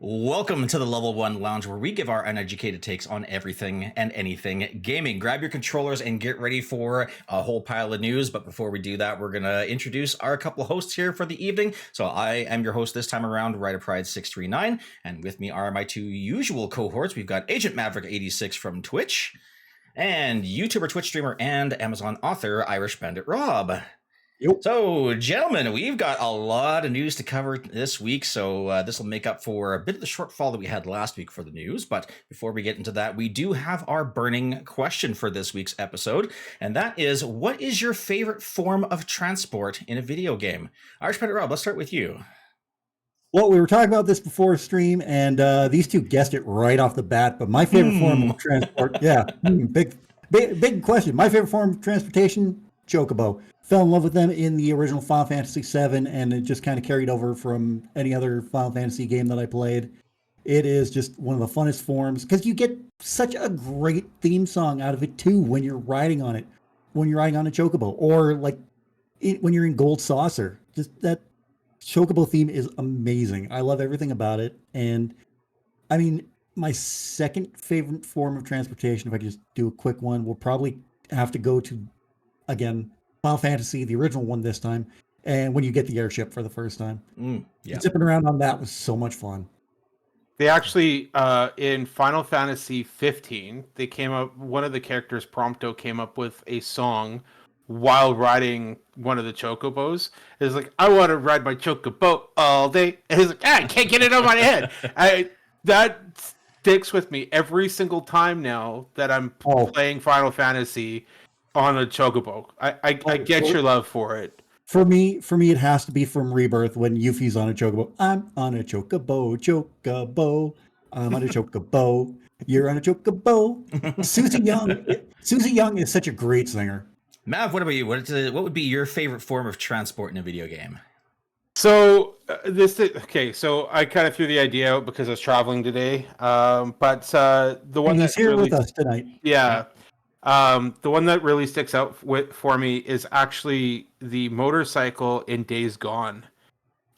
Welcome to the Level 1 Lounge, where we give our uneducated takes on everything and anything gaming. Grab your controllers and get ready for a whole pile of news. But before we do that, we're going to introduce our couple of hosts here for the evening. So I am your host this time around, Rider Pride 639. And with me are my two usual cohorts. We've got Agent Maverick 86 from Twitch, and YouTuber, Twitch streamer, and Amazon author Irish Bandit Rob. Yep. So, gentlemen, we've got a lot of news to cover this week, so this will make up for a bit of the shortfall that we had last week for the news. But before we get into that, we do have our burning question for this week's episode, and that is, what is your favorite form of transport in a video game? Irish Bandit Rob, let's start with you. Well, we were talking about this before stream, and these two guessed it right off the bat. But my favorite form of transport, big question. My favorite form of transportation, Chocobo. Fell in love with them in the original Final Fantasy VII, and it just kind of carried over from any other Final Fantasy game that I played. It is just one of the funnest forms because you get such a great theme song out of it too when you're riding on it, when you're riding on a Chocobo, or when you're in Gold Saucer. Just that Chocobo theme is amazing. I love everything about it. And I mean, my second favorite form of transportation, if I could just do a quick one, will probably have to go to, again, Final Fantasy, the original one this time, and when you get the airship for the first time. Zipping around on that was so much fun. They actually, in Final Fantasy 15, they came up, one of the characters, Prompto, came up with a song while riding one of the Chocobos. It's like, I want to ride my Chocobo all day. And he's like, I can't get it on my head. That sticks with me every single time now that I'm playing Final Fantasy on a Chocobo. I get your love for it. For me, it has to be from Rebirth when Yuffie's on a Chocobo. I'm on a Chocobo. I'm on a Chocobo. You're on a Chocobo. Susie Young is such a great singer. Mav, what about you? What would be your favorite form of transport in a video game? So so I kind of threw the idea out because I was traveling today. But the one that's here with us tonight. Yeah. The one that really sticks out for me is actually the motorcycle in Days Gone.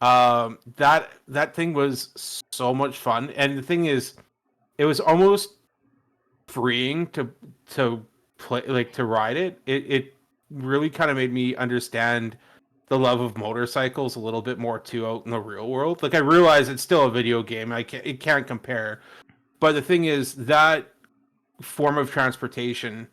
That thing was so much fun, and the thing is, it was almost freeing to play, like to ride it. It really kind of made me understand the love of motorcycles a little bit more too out in the real world. Like, I realize it's still a video game. It can't compare, but the thing is that form of transportation,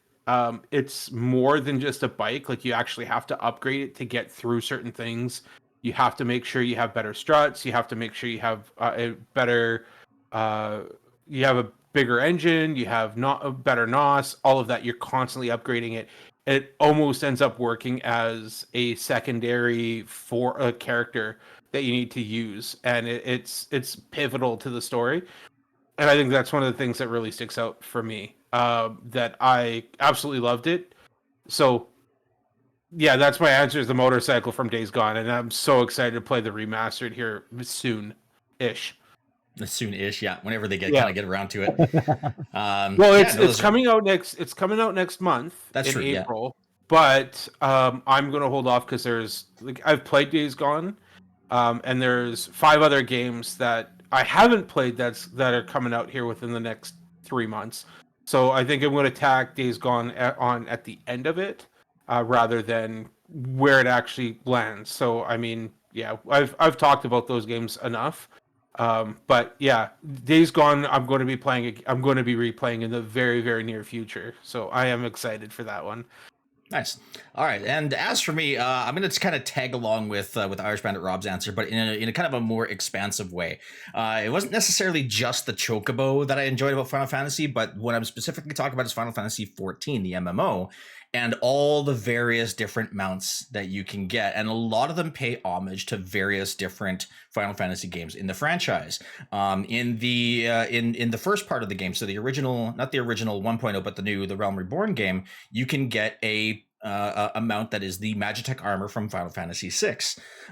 it's more than just a bike. Like, you actually have to upgrade it to get through certain things. You have to make sure you have better struts. You have to make sure you have a better, you have a bigger engine. You have not a better NOS. All of that. You're constantly upgrading it. It almost ends up working as a secondary for a character that you need to use, and it's pivotal to the story. And I think that's one of the things that really sticks out for me, that I absolutely loved it. So, yeah, that's my answer, is the motorcycle from Days Gone. And I'm so excited to play the remastered here soon-ish. Soon-ish, yeah. Whenever they kind of get around to it. It's coming out next month. That's true, April. Yeah. But I'm going to hold off because I've played Days Gone, and there's 5 other games that I haven't played that are coming out here within the next 3 months. So I think I'm going to tack Days Gone at the end of it, rather than where it actually lands. So I mean, yeah, I've talked about those games enough. But yeah, Days Gone, I'm going to be replaying in the very, very near future. So I am excited for that one. Nice. All right. And as for me, I'm going to kind of tag along with Irish Bandit Rob's answer, but in a kind of a more expansive way. It wasn't necessarily just the Chocobo that I enjoyed about Final Fantasy, but what I'm specifically talking about is Final Fantasy 14, the MMO, and all the various different mounts that you can get. And a lot of them pay homage to various different Final Fantasy games in the franchise. In the first part of the game, so the original, not the original 1.0, but the Realm Reborn game, you can get a mount that is the Magitech armor from Final Fantasy VI.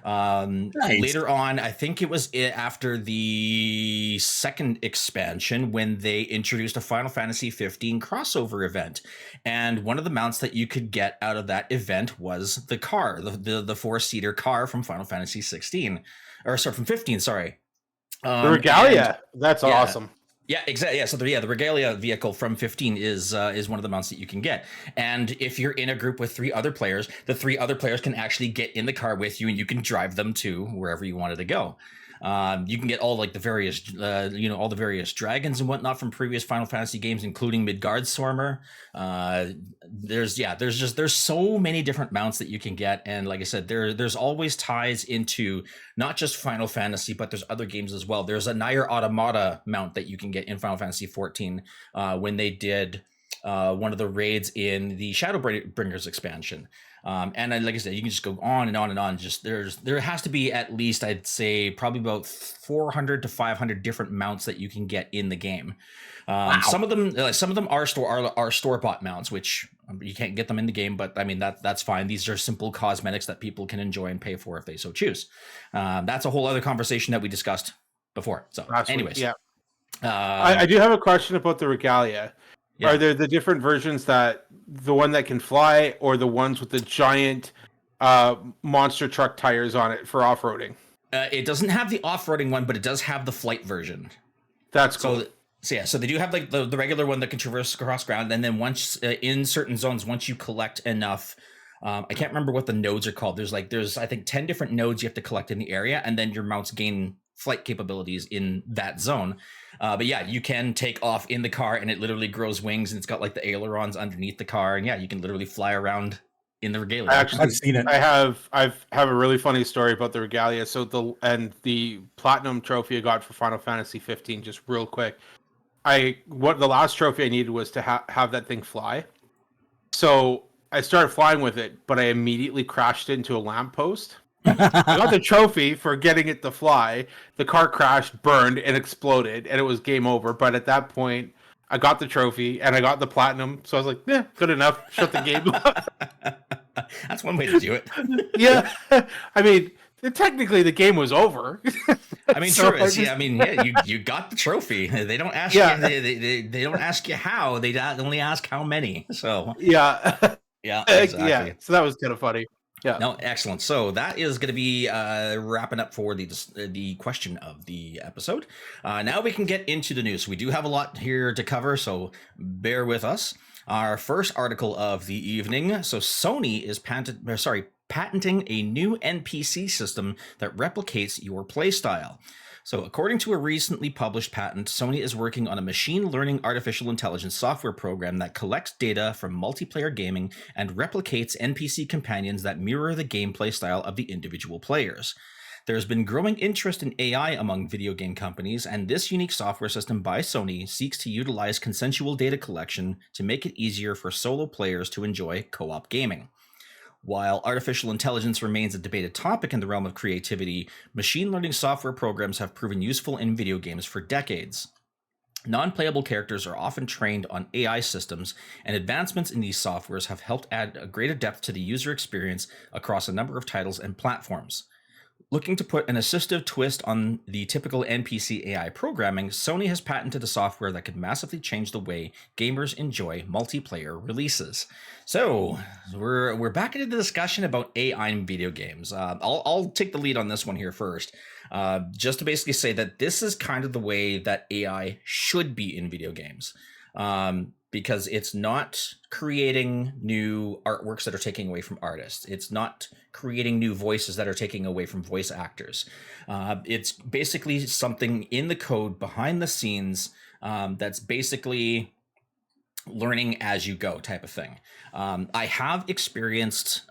Nice. Later on, I think it was after the second expansion when they introduced a Final Fantasy 15 crossover event. And one of the mounts that you could get out of that event was the car, the 4-seater car from Final Fantasy 16. Or sorry, from 15, sorry. The Regalia. That's yeah. awesome. Yeah, exactly. Yeah, so the Regalia vehicle from 15 is one of the mounts that you can get. And if you're in a group with 3 other players, the 3 other players can actually get in the car with you, and you can drive them to wherever you wanted to go. You can get all like the various, all the various dragons and whatnot from previous Final Fantasy games, including Midgardsormr. There's so many different mounts that you can get, and like I said, there's always ties into not just Final Fantasy, but there's other games as well. There's a Nier Automata mount that you can get in Final Fantasy 14 when they did one of the raids in the Shadowbringers expansion. And then, like I said, you can just go on and on and on. Just there has to be at least, I'd say, probably about 400 to 500 different mounts that you can get in the game. Wow. Some of them are store bought mounts, which you can't get them in the game. But I mean that's fine. These are simple cosmetics that people can enjoy and pay for if they so choose. That's a whole other conversation that we discussed before. So, anyways, yeah. I do have a question about the Regalia. Yeah. Are there the different versions, that the one that can fly, or the ones with the giant monster truck tires on it for off-roading? It doesn't have the off-roading one, but it does have the flight version. That's cool. So they do have like the regular one that can traverse across ground, and then once in certain zones, once you collect enough, I can't remember what the nodes are called. There's I think 10 different nodes you have to collect in the area, and then your mounts gain flight capabilities in that zone. But yeah, you can take off in the car, and it literally grows wings, and it's got like the ailerons underneath the car, and yeah, you can literally fly around in the Regalia. I've seen it. I have a really funny story about the Regalia. So the platinum trophy I got for Final Fantasy 15, just real quick. The last trophy I needed was to have that thing fly. So I started flying with it, but I immediately crashed into a lamppost. I got the trophy for getting it to fly. The car crashed, burned, and exploded, and it was game over. But at that point, I got the trophy, and I got the platinum, so I was like, yeah, good enough. Shut the game off. That's one way to do it. Yeah. I mean, technically, the game was over. I mean, so true. See, I mean, yeah, you got the trophy. They don't ask you. They don't ask you how. They only ask how many. So yeah, yeah, exactly. Yeah. So that was kind of funny. Yeah. No, excellent. So that is going to be wrapping up for the question of the episode. Now we can get into the news. We do have a lot here to cover, so bear with us. Our first article of the evening. So Sony is patenting a new NPC system that replicates your playstyle. So according to a recently published patent, Sony is working on a machine learning artificial intelligence software program that collects data from multiplayer gaming and replicates NPC companions that mirror the gameplay style of the individual players. There's been growing interest in AI among video game companies, and this unique software system by Sony seeks to utilize consensual data collection to make it easier for solo players to enjoy co-op gaming. While artificial intelligence remains a debated topic in the realm of creativity, machine learning software programs have proven useful in video games for decades. Non-playable characters are often trained on AI systems, and advancements in these softwares have helped add a greater depth to the user experience across a number of titles and platforms. Looking to put an assistive twist on the typical NPC AI programming, Sony has patented a software that could massively change the way gamers enjoy multiplayer releases. So we're back into the discussion about AI in video games. I'll take the lead on this one here first, just to basically say that this is kind of the way that AI should be in video games. Because it's not creating new artworks that are taking away from artists. It's not creating new voices that are taking away from voice actors. It's basically something in the code behind the scenes that's basically learning as you go type of thing. I have experienced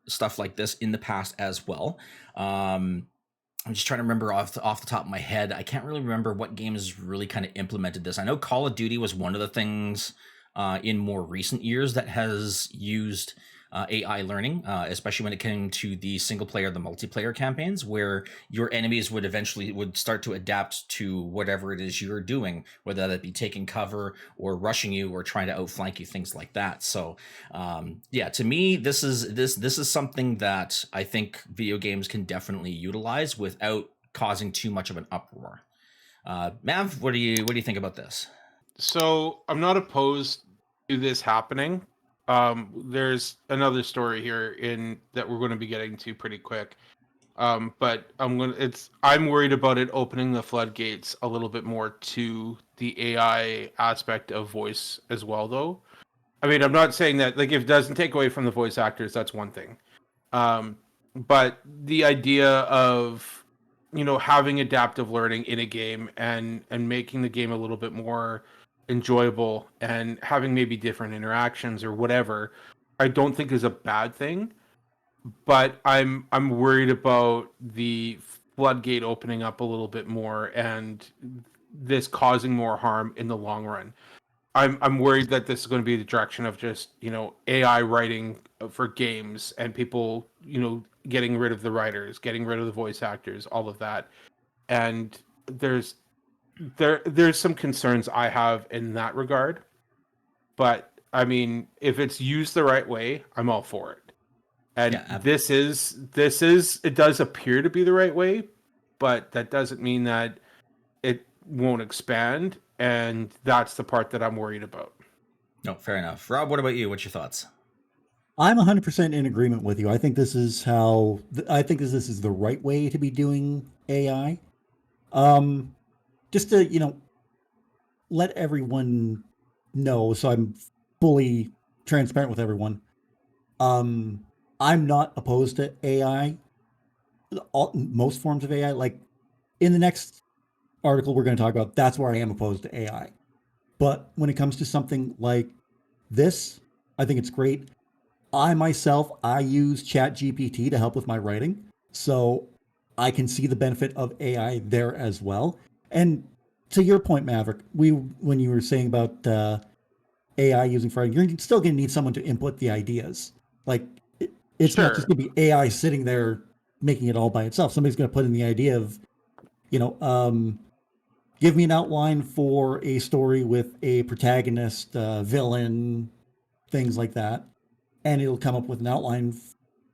stuff like this in the past as well. I'm just trying to remember off the top of my head. I can't really remember what games really kind of implemented this. I know Call of Duty was one of the things in more recent years that has used AI learning, especially when it came to the single player, the multiplayer campaigns, where your enemies would start to adapt to whatever it is you're doing, whether that be taking cover or rushing you or trying to outflank you, things like that. So yeah, to me, this is something that I think video games can definitely utilize without causing too much of an uproar. Mav, what do you think about this? So I'm not opposed to this happening. There's another story here that we're going to be getting to pretty quick. But I'm worried about it opening the floodgates a little bit more to the AI aspect of voice as well, though. I mean, I'm not saying that like if it doesn't take away from the voice actors, that's one thing. But the idea of having adaptive learning in a game and making the game a little bit more enjoyable and having maybe different interactions or whatever, I don't think is a bad thing. But I'm worried about the floodgate opening up a little bit more and this causing more harm in the long run. I'm worried that this is going to be the direction of just AI writing for games and people getting rid of the writers, getting rid of the voice actors, all of that. And there's some concerns I have in that regard. But I mean, if it's used the right way, I'm all for it. And Yeah, this is it does appear to be the right way, but that doesn't mean that it won't expand, and that's the part that I'm worried about. no, fair enough. Rob, what about you? What's your thoughts? I'm 100% in agreement with you. I think this is this is the right way to be doing AI. Just to, let everyone know, so I'm fully transparent with everyone. Um, I'm not opposed to AI, most forms of AI. Like in the next article we're going to talk about, that's where I am opposed to AI. But when it comes to something like this, I think it's great. I use ChatGPT to help with my writing, so I can see the benefit of AI there as well. And to your point, Maverick, when you were saying about AI using for writing, you're still going to need someone to input the ideas. Like it's not just Sure. going to be AI sitting there making it all by itself. Somebody's going to put in the idea of, you know, um, give me an outline for a story with a protagonist, villain, things like that, and it'll come up with an outline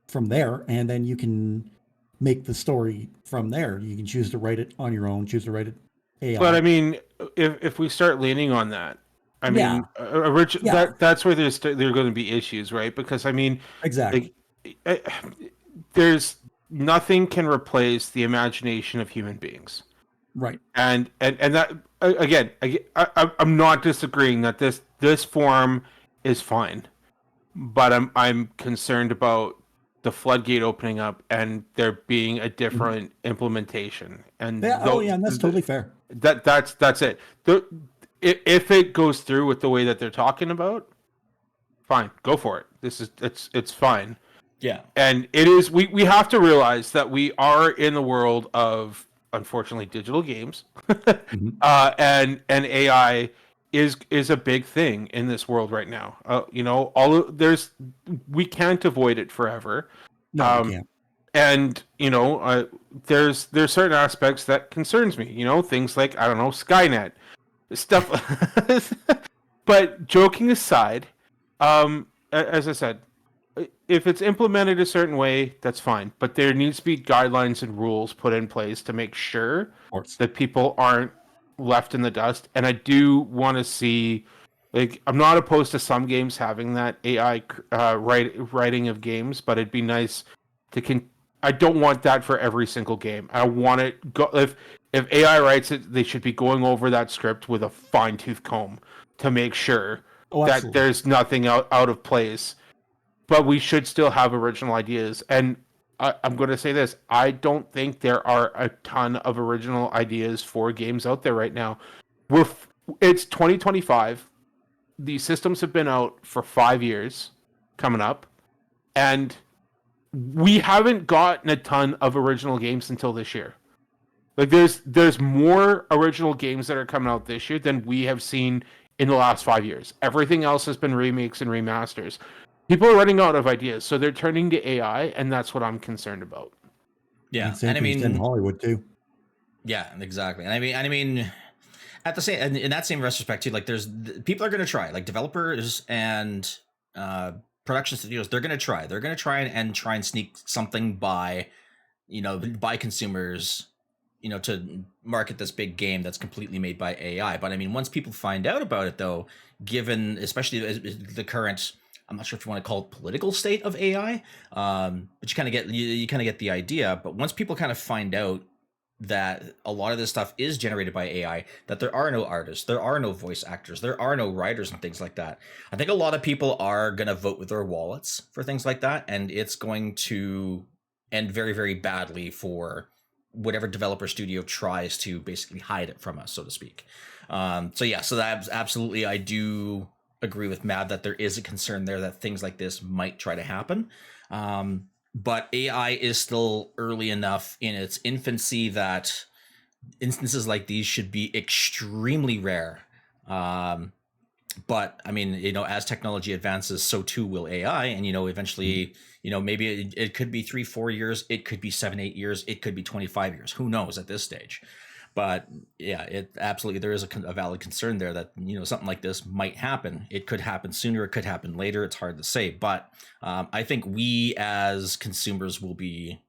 from there, and then you can make the story from there. You can choose to write it on your own, choose to write it But AI. I mean, if we start leaning on that, I Yeah, mean, yeah, that's where there are going to be issues, right? Because I mean, exactly. like, eh, there's nothing can replace the imagination of human beings, Right. and that again, I'm not disagreeing that this form is fine, but I'm concerned about the floodgate opening up and there being a Mhm. different implementation, and Yeah. Oh, yeah. And that's totally fair. that's it. If it goes through with the way that they're talking about, fine, go for it. It's fine. Yeah. And it is we have to realize that we are in the world of unfortunately digital games, Mhm. and AI is a big thing in this world right now. We can't avoid it forever. No, we Um, can't. and there's certain aspects that concerns me. Things like I don't know Skynet stuff. But joking aside, as I said, if it's implemented a certain way, that's fine. But there needs to be guidelines and rules put in place to make sure Of course. that people aren't left in the dust. And I do want to see, like, I'm not opposed to some games having that AI writing of games, but it'd be nice to I don't want that for every single game. I want it go if AI writes it, they should be going over that script with a fine tooth comb to make sure Oh, that absolutely. there's nothing out of place. But we should still have original ideas. And I'm going to say this: I don't think there are a ton of original ideas for games out there right now. It's 2025. These systems have been out for 5 years, coming up, and we haven't gotten a ton of original games until this year. Like there's more original games that are coming out this year than we have seen in the last 5 years. Everything else has been remakes and remasters. People are running out of ideas, so they're turning to AI, and that's what I'm concerned about. I mean, Yeah. same And I thing's in mean, Hollywood too. yeah, exactly. And I mean, at the same in that same retrospect too, like people are going to try, like developers and uh production studios, they're going to try and try and sneak something by, by consumers, to market this big game that's completely made by AI. But I mean, once people find out about it, though, given especially the current I'm not sure if you want to call it political state of AI, but you kind of get you kind of get the idea. But once people kind of find out that a lot of this stuff is generated by AI, that there are no artists, there are no voice actors, there are no writers and things like that. I think a lot of people are going to vote with their wallets for things like that, and it's going to end very, very badly for whatever developer studio tries to basically hide it from us, so to speak. So that's absolutely, I do agree with Matt that there is a concern there that things like this might try to happen. But AI is still early enough in its infancy that instances like these should be extremely rare. But I mean, as technology advances, so too will AI. And, eventually, maybe it could be 3-4 years. It could be 7-8 years. It could be 25 years. Who knows at this stage? But yeah, it absolutely, there is a valid concern there that, something like this might happen. It could happen sooner. It could happen later. It's hard to say. But I think we as consumers will be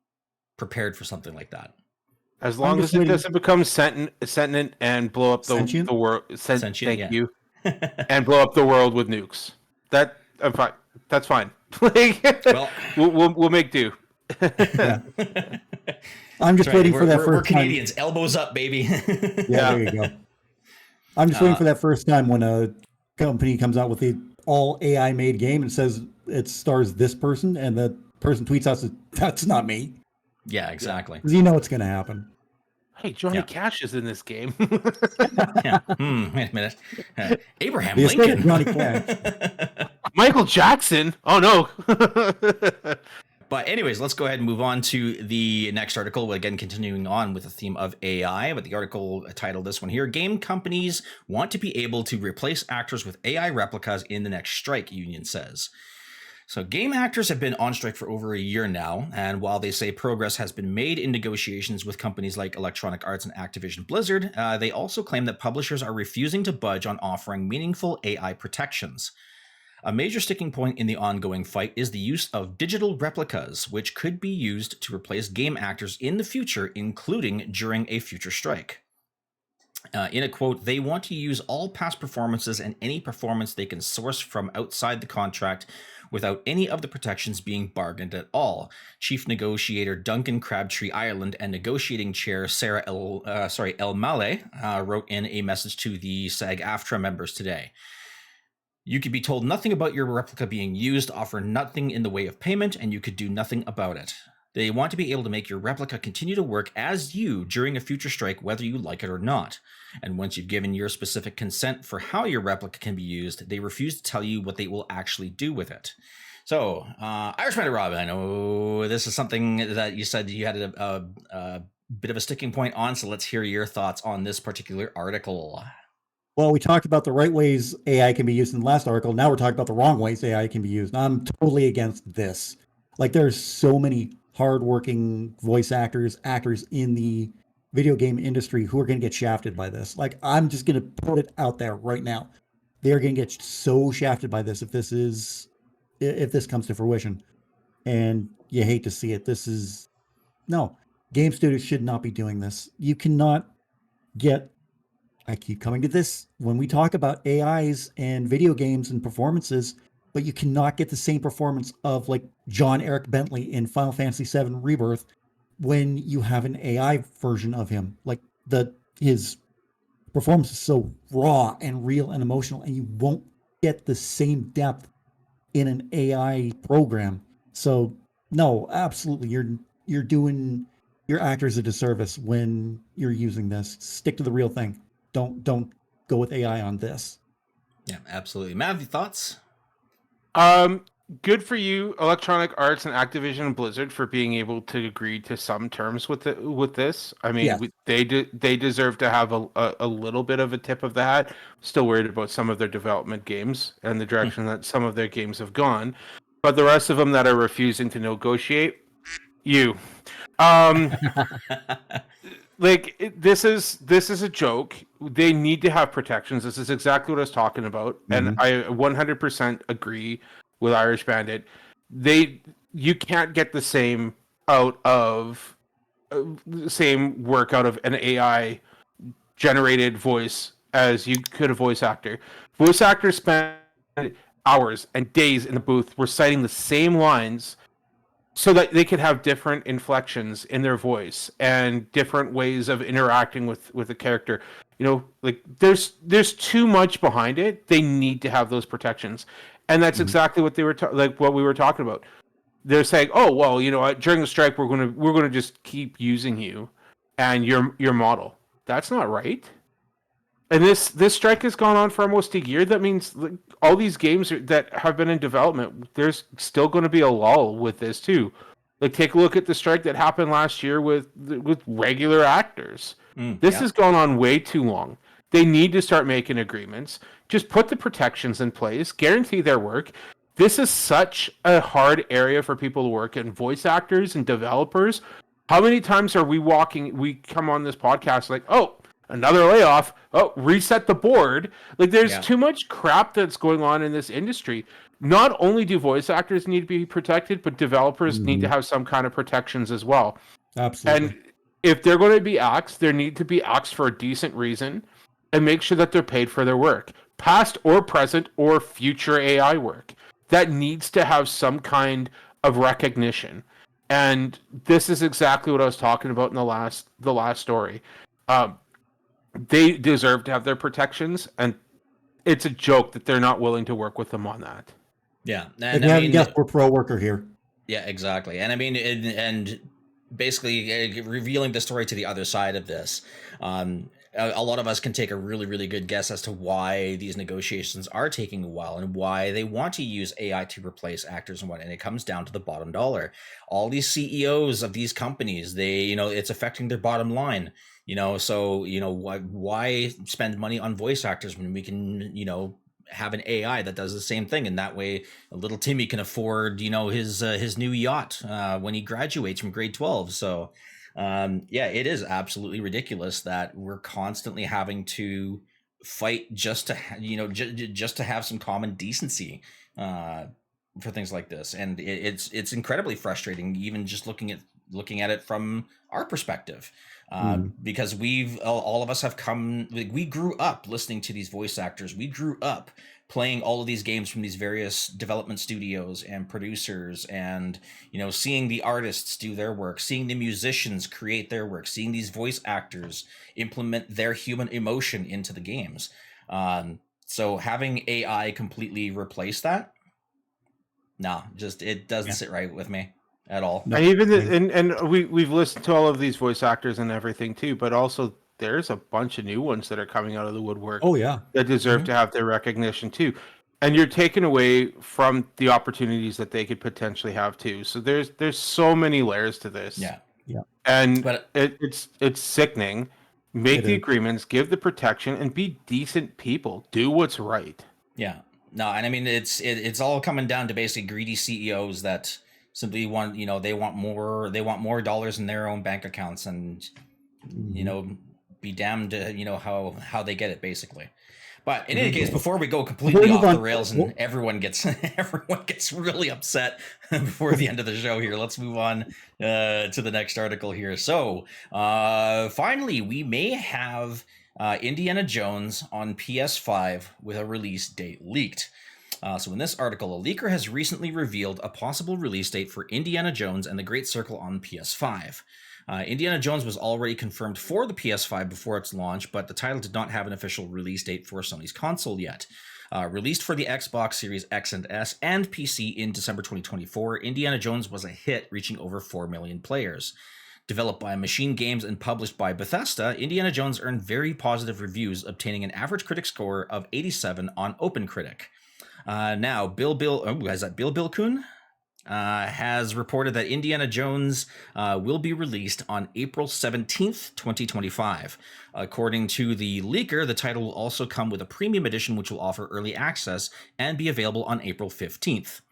prepared for something like that. As long as it doesn't become sentient and blow up the world. Sentient, thank you. And blow up the world with nukes. I'm fine. That's fine. Well, we'll make do. I'm just waiting for that first. We're Canadians. Time. Elbows up, baby. Yeah, there you go. I'm just waiting for that first time when a company comes out with the all AI made game and says it stars this person, and the person tweets out, "That's not me." Yeah, exactly. Because it's going to happen. Hey, Johnny Cash is in this game. Yeah. Wait a minute. Abraham the Lincoln. Johnny Cash. Michael Jackson. Oh no. But anyways, let's go ahead and move on to the next article. Again, continuing on with the theme of AI, but the article titled this one here, Game Companies Want to be Able to Replace Actors with AI Replicas in the Next Strike, union says. So game actors have been on strike for over a year now, and while they say progress has been made in negotiations with companies like Electronic Arts and Activision Blizzard, they also claim that publishers are refusing to budge on offering meaningful AI protections. A major sticking point in the ongoing fight is the use of digital replicas, which could be used to replace game actors in the future, including during a future strike. In a quote, they want to use all past performances and any performance they can source from outside the contract without any of the protections being bargained at all. Chief negotiator Duncan Crabtree Ireland and negotiating chair Sarah El Male wrote in a message to the SAG-AFTRA members today. You could be told nothing about your replica being used, offer nothing in the way of payment, and you could do nothing about it. They want to be able to make your replica continue to work as you during a future strike, whether you like it or not. And once you've given your specific consent for how your replica can be used, they refuse to tell you what they will actually do with it. So, Irishman Rob, I know this is something that you said you had a bit of a sticking point on, so let's hear your thoughts on this particular article. Well, we talked about the right ways AI can be used in the last article. Now we're talking about the wrong ways AI can be used. I'm totally against this. Like, there's so many hardworking voice actors in the video game industry who are going to get shafted by this. Like, I'm just going to put it out there right now. They're going to get so shafted by this if this comes to fruition. And you hate to see it. No, game studios should not be doing this. You cannot get, I keep coming to this when we talk about AIs and video games and performances, but you cannot get the same performance of like John Eric Bentley in Final Fantasy VII Rebirth when you have an AI version of him. Like his performance is so raw and real and emotional, and you won't get the same depth in an AI program. So no, absolutely, you're doing your actors a disservice when you're using this. Stick to the real thing. Don't go with AI on this. Yeah, absolutely. Matt, your thoughts? Good for you, Electronic Arts and Activision and Blizzard, for being able to agree to some terms with this. I mean, Yes. they deserve to have a little bit of a tip of the hat. Still worried about some of their development games and the direction that some of their games have gone, but the rest of them that are refusing to negotiate, this is a joke. They need to have protections. This is exactly what I was talking about, and I 100% agree with Irish Bandit. You can't get the same work out of an AI generated voice as you could a voice actor. Voice actors spend hours and days in the booth reciting the same lines so that they could have different inflections in their voice and different ways of interacting with the character. You know, like there's too much behind it. They need to have those protections, and that's exactly what they were what we were talking about. They're saying, oh well, you know, during the strike we're gonna just keep using you and your model. That's not right. And this strike has gone on for almost a year. That means like, all these games that have been in development, there's still going to be a lull with this too. Like take a look at the strike that happened last year with regular actors. This has gone on way too long. They need to start making agreements. Just put the protections in place. Guarantee their work. This is such a hard area for people to work in. Voice actors and developers. How many times are we come on this podcast like, oh, another layoff. Oh, reset the board. Like there's too much crap that's going on in this industry. Not only do voice actors need to be protected, but developers need to have some kind of protections as well. Absolutely. And if they're going to be axed, they need to be axed for a decent reason and make sure that they're paid for their work, past or present or future AI work. That needs to have some kind of recognition. And this is exactly what I was talking about in the last story. They deserve to have their protections, and it's a joke that they're not willing to work with them on that. Yeah, And I mean, yes, we're pro worker here. Yeah, exactly. And I mean, and basically revealing the story to the other side of this, a lot of us can take a really, really good guess as to why these negotiations are taking a while and why they want to use AI to replace actors and what. And it comes down to the bottom dollar. All these CEOs of these companies, it's affecting their bottom line. So why spend money on voice actors when we can, have an AI that does the same thing, and that way little Timmy can afford, his new yacht when he graduates from grade 12. So, it is absolutely ridiculous that we're constantly having to fight just to, just to have some common decency for things like this, and it's incredibly frustrating, even just looking at it from our perspective. Because all of us have we grew up listening to these voice actors. We grew up playing all of these games from these various development studios and producers, and seeing the artists do their work, seeing the musicians create their work, seeing these voice actors implement their human emotion into the games. So having AI completely replace that, it doesn't sit right with me at all. And even we've listened to all of these voice actors and everything too, but also there's a bunch of new ones that are coming out of the woodwork. Oh yeah, that deserve to have their recognition too, and you're taken away from the opportunities that they could potentially have too. So there's so many layers to this. Yeah. And it's sickening. Make the agreements, give the protection, and be decent people. Do what's right. Yeah. No, and I mean it's all coming down to basically greedy CEOs that simply want, they want more dollars in their own bank accounts, and be damned how they get it, basically. But in any case, before we go completely off the rails and everyone gets really upset before the end of the show here, let's move on to the next article here. So finally, we may have Indiana Jones on PS5 with a release date leaked. So in this article, a leaker has recently revealed a possible release date for Indiana Jones and the Great Circle on PS5. Indiana Jones was already confirmed for the PS5 before its launch, but the title did not have an official release date for Sony's console yet. Released for the Xbox Series X and S and PC in December 2024, Indiana Jones was a hit, reaching over 4 million players. Developed by Machine Games and published by Bethesda, Indiana Jones earned very positive reviews, obtaining an average critic score of 87 on OpenCritic. Now, Bill Kuhn has reported that Indiana Jones will be released on April 17th, 2025. According to the leaker, the title will also come with a premium edition, which will offer early access and be available on April 15th.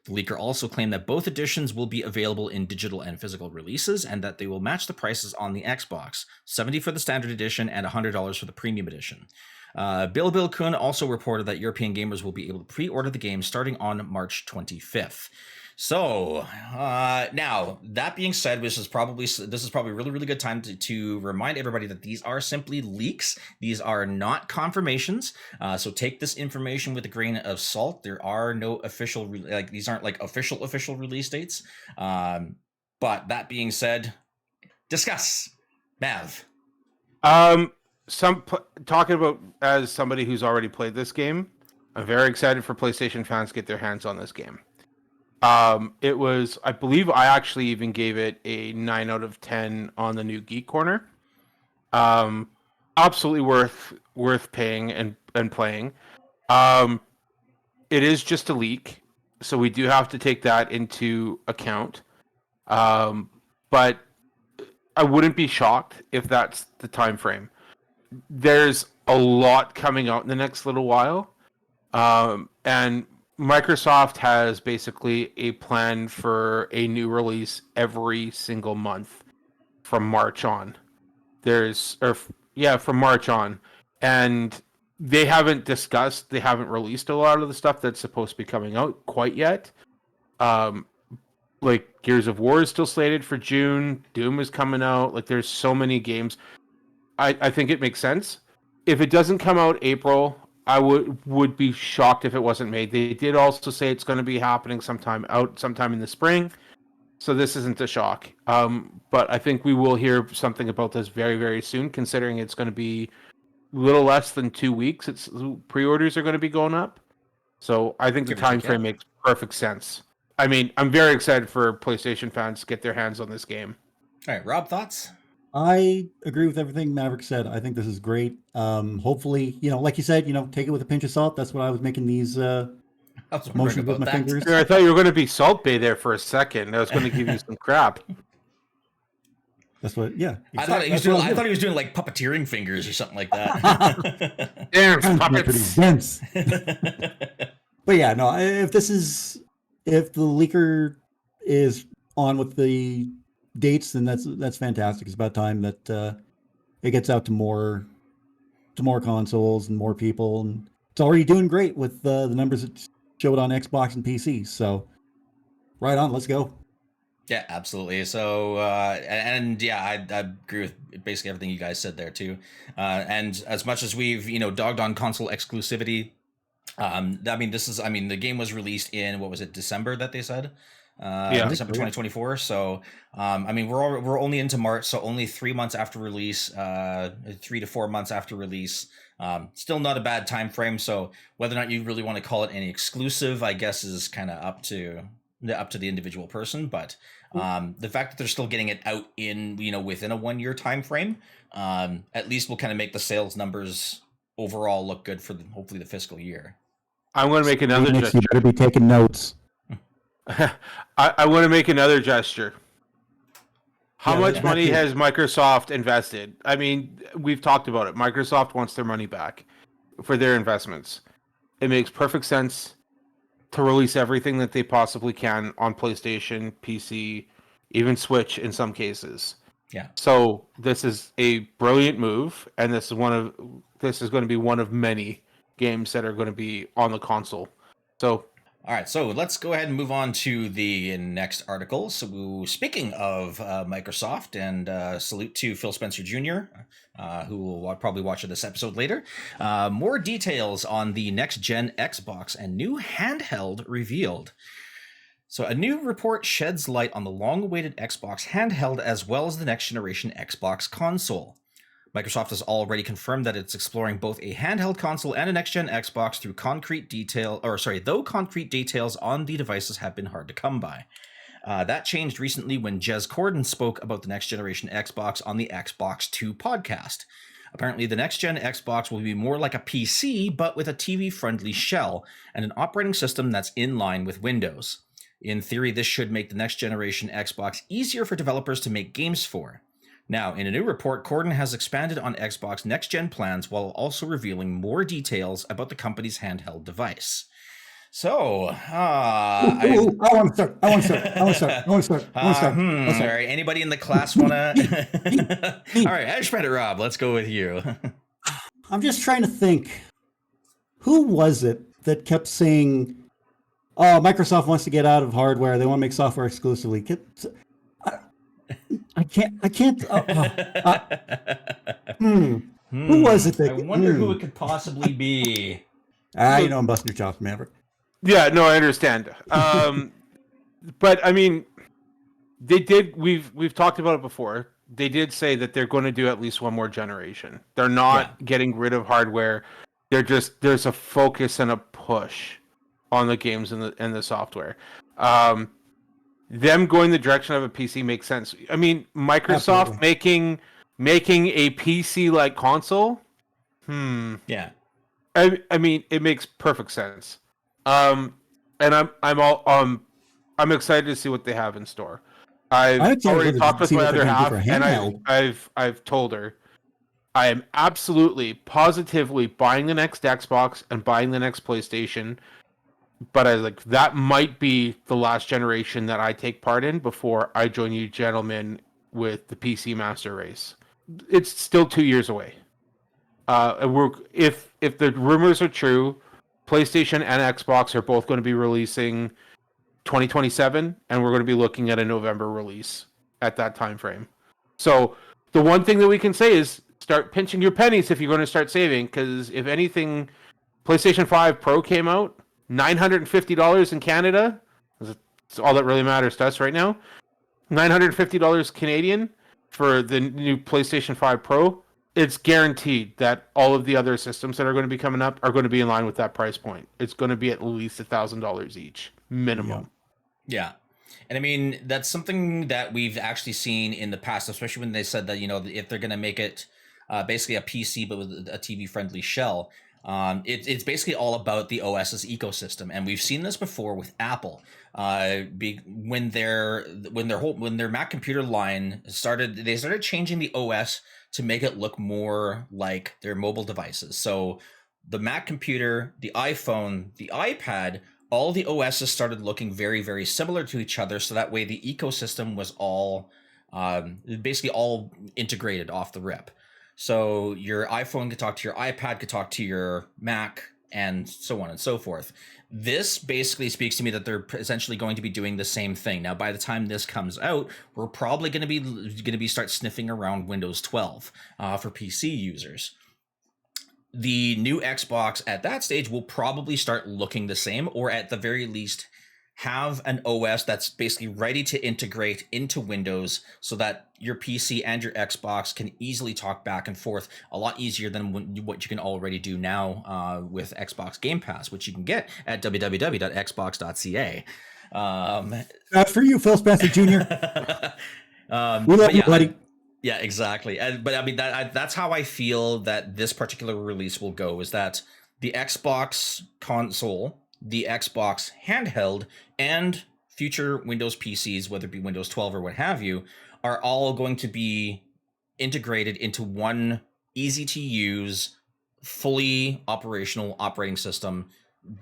The leaker also claimed that both editions will be available in digital and physical releases, and that they will match the prices on the Xbox, $70 for the standard edition and $100 for the premium edition. Bill Kuhn also reported that European gamers will be able to pre-order the game starting on March 25th. So now that being said, this is probably really really good time to remind everybody that these are simply leaks. These are not confirmations. So take this information with a grain of salt. There are no official these aren't like official release dates. But that being said, discuss Mav. Talking about as somebody who's already played this game, I'm very excited for PlayStation fans to get their hands on this game. It was, I believe I actually even gave it a 9 out of 10 on the new Geek Corner. Absolutely worth paying and playing. It is just a leak, so we do have to take that into account. But I wouldn't be shocked if that's the time frame. There's a lot coming out in the next little while. And Microsoft has basically a plan for a new release every single month from March on. From March on. And they haven't released a lot of the stuff that's supposed to be coming out quite yet. Like Gears of War is still slated for June. Doom is coming out. Like there's so many games. I think it makes sense. If it doesn't come out April, I would be shocked if it wasn't made. They did also say it's going to be happening sometime in the spring. So this isn't a shock. But I think we will hear something about this very, very soon, considering it's going to be a little less than 2 weeks. Pre-orders are going to be going up. So I think the time frame makes perfect sense. I mean, I'm very excited for PlayStation fans to get their hands on this game. All right, Rob, thoughts? I agree with everything Maverick said. I think this is great. Hopefully, like you said, take it with a pinch of salt. That's what I was making these motions with my fingers. I thought you were going to be Salt Bay there for a second. I was going to give you some crap. That's what, yeah. Exactly. I thought he was doing like puppeteering fingers or something like that. Damn, puppets. Pretty dense. But yeah, no, if the leaker is on with the dates, then that's fantastic. It's about time that it gets out to more consoles and more people, and it's already doing great with the numbers it showed on Xbox and PC. So right on, let's go. Yeah, absolutely. So and yeah, I agree with basically everything you guys said there too. And as much as we've dogged on console exclusivity, the game was released in, what was it, December that they said? December 2024. So we're only into March, so only 3 months after release, 3 to 4 months after release. Still not a bad time frame. So whether or not you really want to call it any exclusive, I guess, is kind of up to the individual person. But the fact that they're still getting it out in within a 1 year time frame, at least will kind of make the sales numbers overall look good for hopefully the fiscal year. I'm going to make another gesture. You better be taking notes. I want to make another gesture. How much money has Microsoft invested? I mean, we've talked about it. Microsoft wants their money back for their investments. It makes perfect sense to release everything that they possibly can on PlayStation, PC, even Switch in some cases. Yeah. So this is a brilliant move, and this is going to be one of many games that are going to be on the console. So. All right, so let's go ahead and move on to the next article. So speaking of Microsoft, and salute to Phil Spencer Jr., who will probably watch this episode later. More details on the next-gen Xbox and new handheld revealed. So a new report sheds light on the long-awaited Xbox handheld as well as the next-generation Xbox console. Microsoft has already confirmed that it's exploring both a handheld console and a next-gen Xbox though concrete details on the devices have been hard to come by. That changed recently when Jez Corden spoke about the next-generation Xbox on the Xbox 2 podcast. Apparently, the next-gen Xbox will be more like a PC, but with a TV-friendly shell and an operating system that's in line with Windows. In theory, this should make the next-generation Xbox easier for developers to make games for. Now, in a new report, Corden has expanded on Xbox next-gen plans while also revealing more details about the company's handheld device. So, I want to start. All right, anybody in the class want to? All right, Edge Rob, let's go with you. I'm just trying to think. Who was it that kept saying Oh, Microsoft wants to get out of hardware. They want to make software exclusively. I, I can't. I can't. Who was it I that? wonder who it could possibly be. You know I'm busting your chops, Maverick. Yeah, no, I understand. But I mean, they did. We've talked about it before. They did say that they're going to do at least one more generation. They're not getting rid of hardware. There's a focus and a push on the games and the software. Them going the direction of a PC makes sense. I mean, Microsoft making a PC like console. Yeah. I mean, it makes perfect sense. And I'm excited to see what they have in store. I've already talked with my other half, and I've told her I am absolutely positively buying the next Xbox and buying the next PlayStation. But I like that might be the last generation that I take part in before I join you gentlemen with the PC Master Race. It's still 2 years away. If the rumors are true, PlayStation and Xbox are both going to be releasing 2027, and we're going to be looking at a November release at that time frame. So the one thing that we can say is start pinching your pennies if you're going to start saving, because if anything, PlayStation 5 Pro came out, $950 in Canada. That's all that really matters to us right now. $950 Canadian for the new PlayStation 5 Pro. It's guaranteed that all of the other systems that are going to be coming up are going to be in line with that price point. It's going to be at least $1,000 each, minimum. Yeah. And I mean, that's something that we've actually seen in the past, especially when they said that, if they're going to make it basically a PC, but with a TV friendly shell, it's basically all about the OS's ecosystem. And we've seen this before with Apple. When their Mac computer line they started changing the OS to make it look more like their mobile devices. So the Mac computer, the iPhone, the iPad, all the OSs started looking very, very similar to each other. So that way the ecosystem was all basically all integrated off the rip. So your iPhone could talk to your iPad, could talk to your Mac, and so on and so forth. This basically speaks to me that they're essentially going to be doing the same thing. Now, by the time this comes out, we're probably going to be start sniffing around Windows 12 for PC users. The new Xbox at that stage will probably start looking the same, or at the very least have an OS that's basically ready to integrate into Windows so that your PC and your Xbox can easily talk back and forth a lot easier than what you can already do now with Xbox Game Pass, which you can get at www.xbox.ca. That's for you, Phil Spencer Jr. We love you, buddy. Yeah, exactly. But I mean, that's how I feel that this particular release will go, is that the Xbox console, the Xbox handheld, and future Windows PCs, whether it be Windows 12 or what have you, are all going to be integrated into one easy to use, fully operational operating system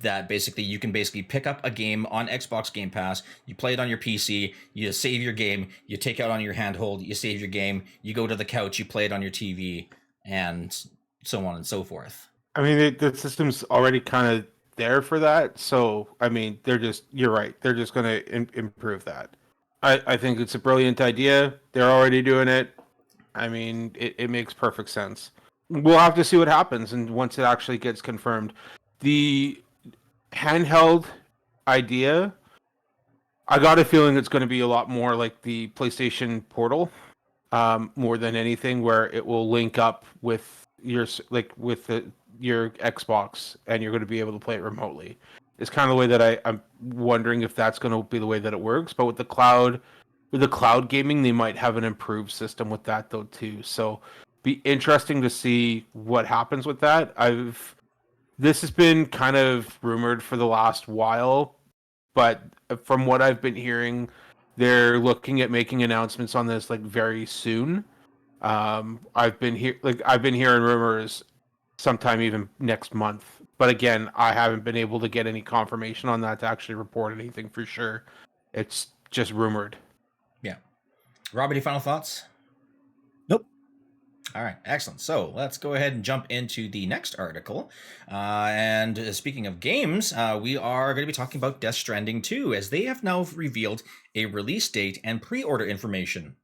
that basically you can pick up a game on Xbox Game Pass, you play it on your PC, you save your game, you take it out on your handheld, you save your game, you go to the couch, you play it on your TV, and so on and so forth. I mean, the system's already kind of there for that. So, I mean, you're right. They're just going to improve that. I think it's a brilliant idea. They're already doing it. I mean, it makes perfect sense. We'll have to see what happens, and once it actually gets confirmed. The handheld idea, I got a feeling it's going to be a lot more like the PlayStation Portal, more than anything, where it will link up with your Xbox, and you're going to be able to play it remotely. It's kind of the way that I'm wondering if that's going to be the way that it works. But with the cloud gaming, they might have an improved system with that though too. So, be interesting to see what happens with that. This has been kind of rumored for the last while, but from what I've been hearing, they're looking at making announcements on this like very soon. I've been hearing rumors sometime even next month. But again, I haven't been able to get any confirmation on that to actually report anything for sure. It's just rumored. Yeah. Rob, any final thoughts? Nope. All right, excellent. So let's go ahead and jump into the next article. And speaking of games, we are going to be talking about Death Stranding 2, as they have now revealed a release date and pre-order information.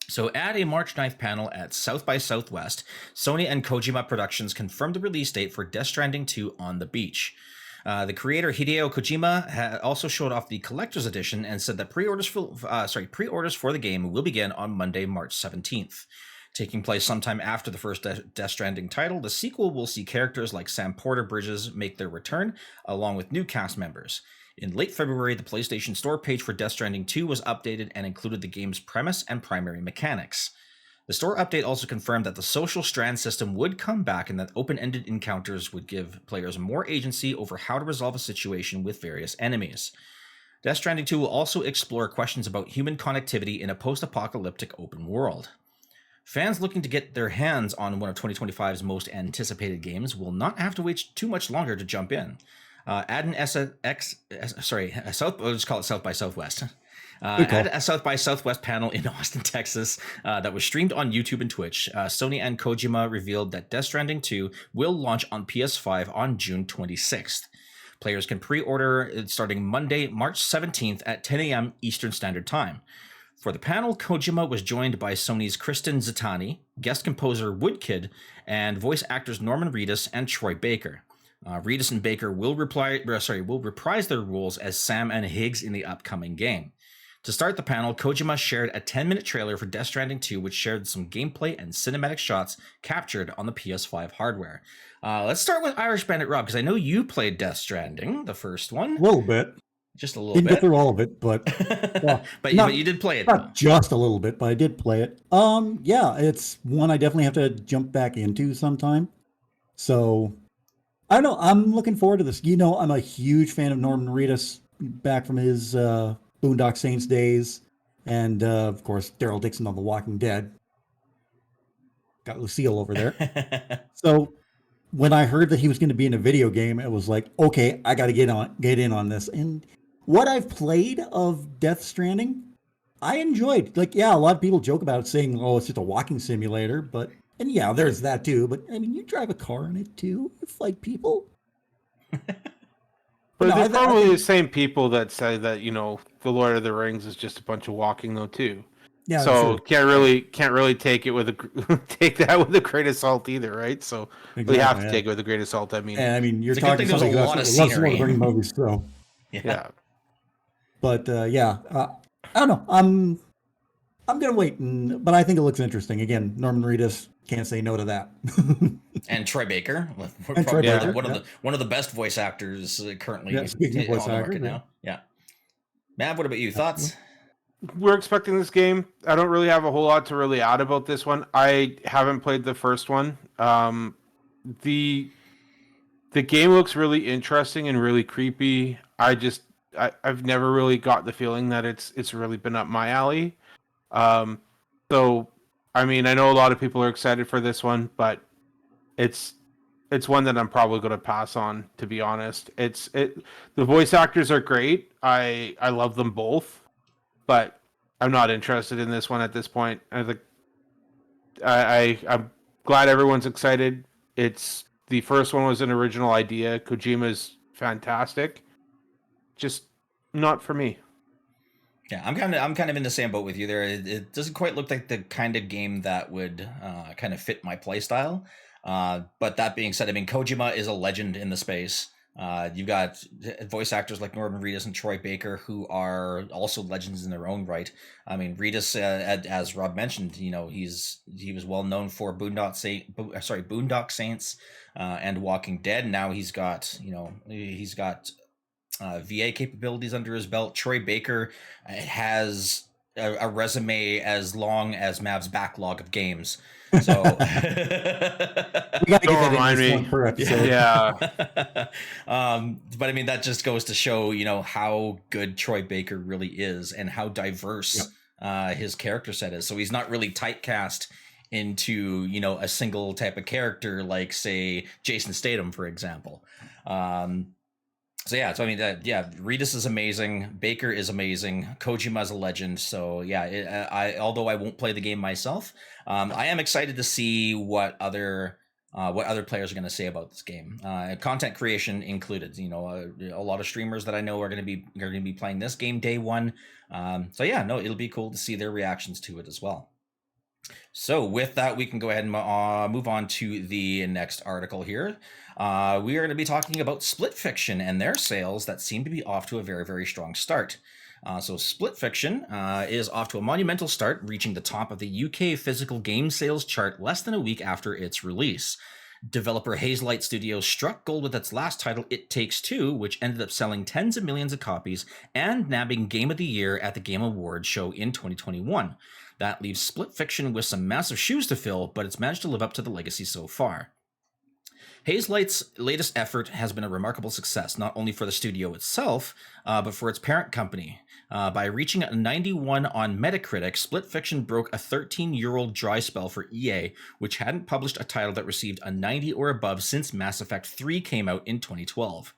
So at a March 9th panel at South by Southwest, Sony and Kojima Productions confirmed the release date for Death Stranding 2 on the beach. The creator Hideo Kojima also showed off the collector's edition and said that pre-orders for the game will begin on Monday, March 17th. Taking place sometime after the first Death Stranding title, the sequel will see characters like Sam Porter Bridges make their return, along with new cast members. In late February, the PlayStation Store page for Death Stranding 2 was updated and included the game's premise and primary mechanics. The store update also confirmed that the social strand system would come back and that open-ended encounters would give players more agency over how to resolve a situation with various enemies. Death Stranding 2 will also explore questions about human connectivity in a post-apocalyptic open world. Fans looking to get their hands on one of 2025's most anticipated games will not have to wait too much longer to jump in. Let's call it South by Southwest. At a South by Southwest panel in Austin, Texas, that was streamed on YouTube and Twitch, Sony and Kojima revealed that Death Stranding 2 will launch on PS5 on June 26th. Players can pre-order starting Monday, March 17th at 10 a.m. Eastern Standard Time. For the panel, Kojima was joined by Sony's Kristen Zitani, guest composer Woodkid, and voice actors Norman Reedus and Troy Baker. Reedus and Baker will reprise their roles as Sam and Higgs in the upcoming game. To start the panel, Kojima shared a 10-minute trailer for Death Stranding 2, which shared some gameplay and cinematic shots captured on the PS5 hardware. Let's start with Irish Bandit Rob, because I know you played Death Stranding, the first one. A little bit. Just a little Didn't bit. get through all of it, but well, but you did play it. Not just a little bit, but I did play it. Yeah, it's one I definitely have to jump back into sometime. So I don't know. I'm looking forward to this. I'm a huge fan of Norman Reedus, back from his Boondock Saints days, and of course Daryl Dixon on The Walking Dead. Got Lucille over there. So when I heard that he was going to be in a video game, it was like, okay, I got to get in on this. And what I've played of Death Stranding, I enjoyed. Like, yeah, a lot of people joke about it, saying, "Oh, it's just a walking simulator," and yeah, there's that too. But I mean, you drive a car in it too. You fight people. But they're probably the same people that say that the Lord of the Rings is just a bunch of walking though too. Yeah. So can't really take it with take that with a grain of salt either, right? So we have to take it with a grain of salt. I mean, you're talking about a lot of scenery. Movies, so yeah. But I don't know. I'm gonna wait, but I think it looks interesting. Again, Norman Reedus, can't say no to that. And Troy Baker, one of the best voice actors currently on the market now. Yeah. Mav, what about you? Thoughts? We're expecting this game. I don't really have a whole lot to really add about this one. I haven't played the first one. The game looks really interesting and really creepy. I've never really got the feeling that it's really been up my alley. So I mean, I know a lot of people are excited for this one, but it's one that I'm probably going to pass on, to be honest. The voice actors are great. I love them both. But I'm not interested in this one at this point. I think I'm glad everyone's excited. The first one was an original idea. Kojima's fantastic. Just not for me. Yeah, I'm kind of in the same boat with you there. It doesn't quite look like the kind of game that would kind of fit my playstyle. But that being said, I mean, Kojima is a legend in the space. You've got voice actors like Norman Reedus and Troy Baker, who are also legends in their own right. I mean, Reedus, as Rob mentioned, he was well known for Boondock Saints, and Walking Dead. Now he's got VA capabilities under his belt. Troy Baker has a resume as long as Mav's backlog of games. So we gotta get that in per episode. Yeah. But I mean, that just goes to show, how good Troy Baker really is and how diverse his character set is. So he's not really typecast into, a single type of character like, say, Jason Statham, for example. So yeah, so I mean, Ritas is amazing, Baker is amazing, Kojima's a legend. So yeah, although I won't play the game myself, I am excited to see what other players are going to say about this game. Content creation included. You know, a lot of streamers that I know are going to be playing this game day one. So yeah, no, it'll be cool to see their reactions to it as well. So with that, we can go ahead and move on to the next article here. We are going to be talking about Split Fiction and their sales that seem to be off to a very, very strong start. So Split Fiction is off to a monumental start, reaching the top of the UK physical game sales chart less than a week after its release. Developer Hazelight Studios struck gold with its last title, It Takes Two, which ended up selling tens of millions of copies and nabbing Game of the Year at the Game Awards show in 2021. That leaves Split Fiction with some massive shoes to fill, but it's managed to live up to the legacy so far. Hazelight's latest effort has been a remarkable success, not only for the studio itself, but for its parent company. By reaching a 91 on Metacritic, Split Fiction broke a 13-year-old dry spell for EA, which hadn't published a title that received a 90 or above since Mass Effect 3 came out in 2012.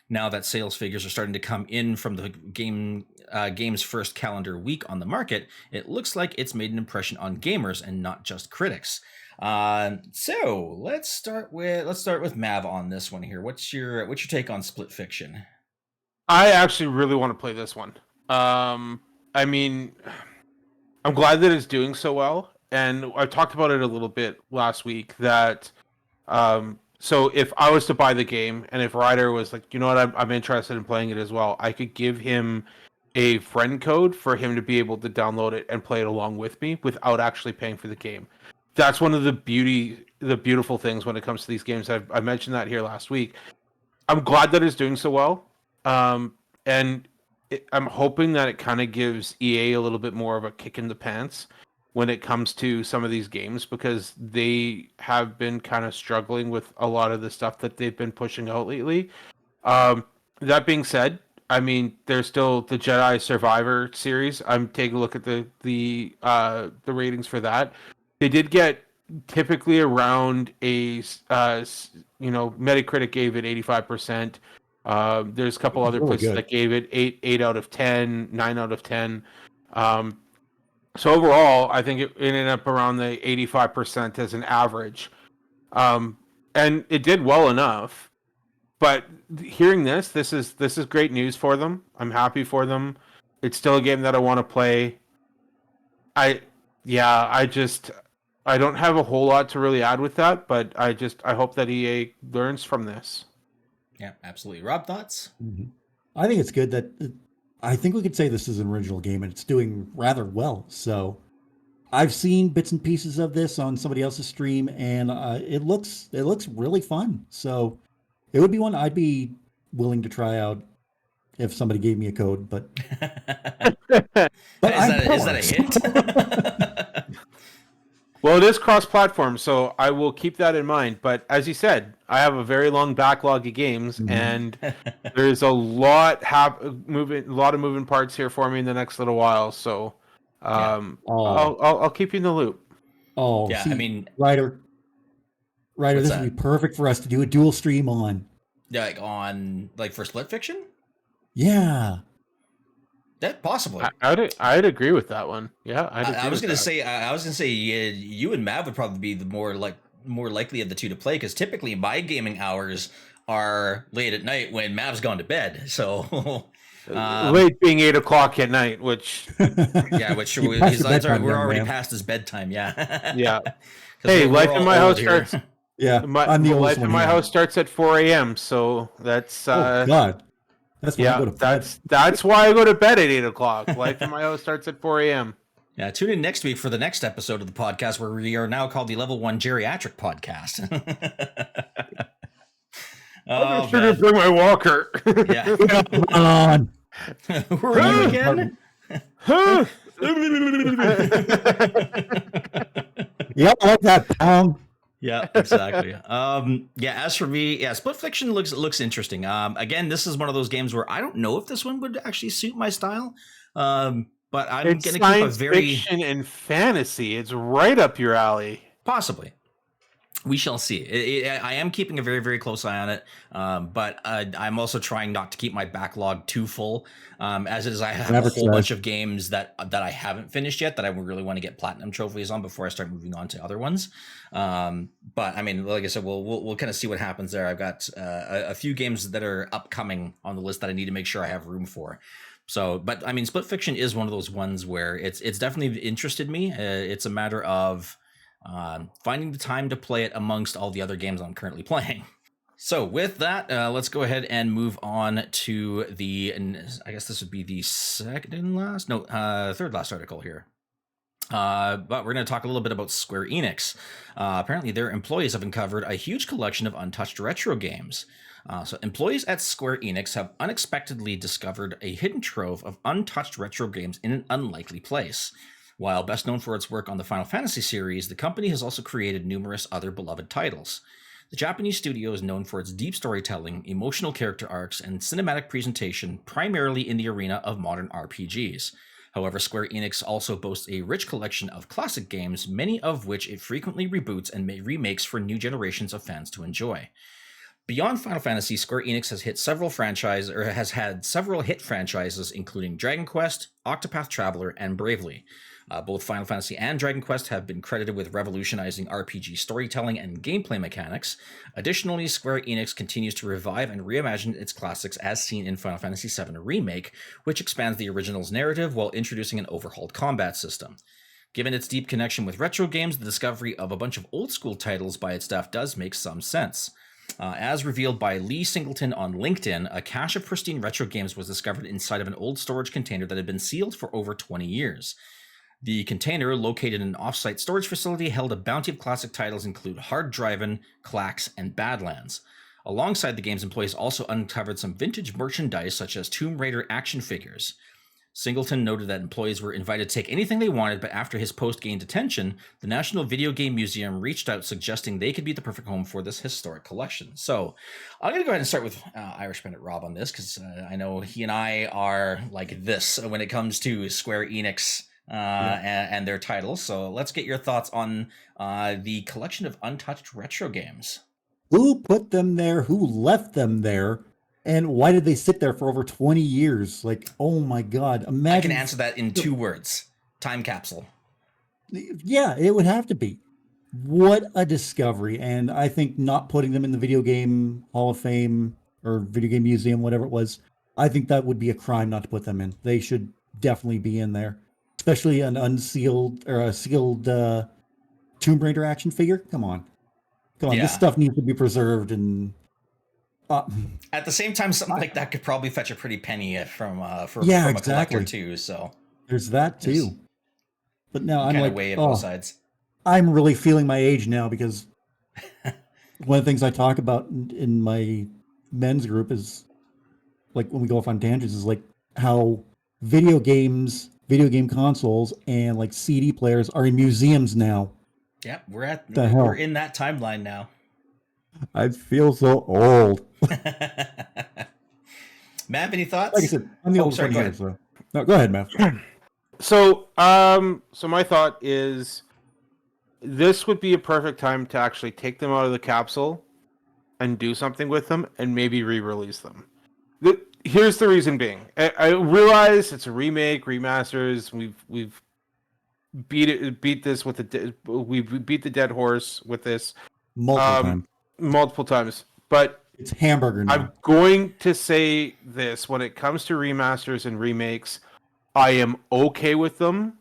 Now that sales figures are starting to come in from the game's first calendar week on the market, it looks like it's made an impression on gamers and not just critics. So let's start with Mav on this one here. What's your take on Split Fiction? I actually really want to play this one. I mean, I'm glad that it's doing so well, and I talked about it a little bit last week that so if I was to buy the game and if Ryder was like, you know what, I'm interested in playing it as well, I could give him a friend code for him to be able to download it and play it along with me without actually paying for the game. That's one of the beautiful things when it comes to these games. I mentioned that here last week. I'm glad that it's doing so well, and I'm hoping that it kind of gives EA a little bit more of a kick in the pants when it comes to some of these games, because they have been kind of struggling with a lot of the stuff that they've been pushing out lately. That being said, I mean, there's still the Jedi Survivor series. I'm taking a look at the ratings for that. They did get typically around Metacritic gave it 85%. There's a couple other places that gave it 8 out of 10, 9 out of 10. So overall, I think it ended up around the 85% as an average. And it did well enough. But hearing this is great news for them. I'm happy for them. It's still a game that I want to play. I don't have a whole lot to really add with that, but I hope that EA learns from this. Yeah, absolutely. Rob, thoughts? Mm-hmm. I think it's good that I think we could say this is an original game and it's doing rather well. So I've seen bits and pieces of this on somebody else's stream, and it looks really fun. So it would be one I'd be willing to try out if somebody gave me a code. But is that a hint? Well, it is cross-platform, so I will keep that in mind. But as you said, I have a very long backlog of games, and there's a lot of moving parts here for me in the next little while. So I'll keep you in the loop. Oh, yeah. See, I mean, Ryder, this would be perfect for us to do a dual stream on. Like for Split Fiction? Yeah. That possibly. I'd agree with that one. Yeah, I was gonna say you and Mav would probably be the more likely of the two to play, because typically my gaming hours are late at night when Mav's gone to bed. So late being 8 o'clock at night, which we're already past his bedtime. Yeah. Yeah. Hey, life in my house starts. Yeah, life in my house starts at 4 a.m. So that's oh God. That's why I go to bed. That's why I go to bed at 8 o'clock. Life in my house starts at 4 a.m. Yeah, tune in next week for the next episode of the podcast, where we are now called the Level 1 Geriatric Podcast. I'm sure to bring my walker. Yeah. Come on. Run again. Yeah, I like that tongue. Yeah, exactly. As for me, Split Fiction looks interesting. Again, this is one of those games where I don't know if this one would actually suit my style. But I'm going to keep a very fiction and fantasy. It's right up your alley. Possibly. We shall see. I am keeping a very, very close eye on it, but I'm also trying not to keep my backlog too full. As it is, I have a whole bunch of games that I haven't finished yet that I really want to get platinum trophies on before I start moving on to other ones. But I mean, like I said, we'll kind of see what happens there. I've got a few games that are upcoming on the list that I need to make sure I have room for. So, but I mean, Split Fiction is one of those ones where it's definitely interested me. It's a matter of finding the time to play it amongst all the other games I'm currently playing. So with that, let's go ahead and move on to I guess this would be the third last article here. But we're going to talk a little bit about Square Enix. Apparently their employees have uncovered a huge collection of untouched retro games. So employees at Square Enix have unexpectedly discovered a hidden trove of untouched retro games in an unlikely place. While best known for its work on the Final Fantasy series, the company has also created numerous other beloved titles. The Japanese studio is known for its deep storytelling, emotional character arcs, and cinematic presentation, primarily in the arena of modern RPGs. However, Square Enix also boasts a rich collection of classic games, many of which it frequently reboots and remakes for new generations of fans to enjoy. Beyond Final Fantasy, Square Enix has had several hit franchises, including Dragon Quest, Octopath Traveler, and Bravely. Both Final Fantasy and Dragon Quest have been credited with revolutionizing RPG storytelling and gameplay mechanics. Additionally, Square Enix continues to revive and reimagine its classics as seen in Final Fantasy VII Remake, which expands the original's narrative while introducing an overhauled combat system. Given its deep connection with retro games, the discovery of a bunch of old-school titles by its staff does make some sense. As revealed by Lee Singleton on LinkedIn, a cache of pristine retro games was discovered inside of an old storage container that had been sealed for over 20 years. The container, located in an off-site storage facility, held a bounty of classic titles include Hard Drivin', Clax, and Badlands. Alongside the game's employees also uncovered some vintage merchandise such as Tomb Raider action figures. Singleton noted that employees were invited to take anything they wanted, but after his post gained attention, the National Video Game Museum reached out suggesting they could be the perfect home for this historic collection. So I'm going to go ahead and start with Irish Bandit Rob on this, because I know he and I are like this when it comes to Square Enix and their titles. So let's get your thoughts on the collection of untouched retro games. Who put them there? Who left them there? And why did they sit there for over 20 years? Like, oh my God. Imagine. I can answer that in 2 words. Time capsule. Yeah, it would have to be. What a discovery. And I think not putting them in the Video Game Hall of Fame or Video Game Museum, whatever it was, I think that would be a crime not to put them in. They should definitely be in there. Especially an unsealed or a sealed Tomb Raider action figure. Come on. Yeah. This stuff needs to be preserved. And at the same time, something like that could probably fetch a pretty penny from a collector too. So there's that too. But now I'm like, way both sides. I'm really feeling my age now, because one of the things I talk about in my men's group is, like, when we go off on tangents, is like how video game consoles and like CD players are in museums now. Yeah, we're in that timeline now. I feel so old. Matt, any thoughts? Like I said, I'm the oldest one here. So. No, go ahead, Matt. So my thought is, this would be a perfect time to actually take them out of the capsule and do something with them, and maybe re-release them. Here's the reason being. I realize it's a remake, remasters. We've beat this with we beat the dead horse with this multiple times. But it's hamburger now. I'm going to say this: when it comes to remasters and remakes, I am okay with them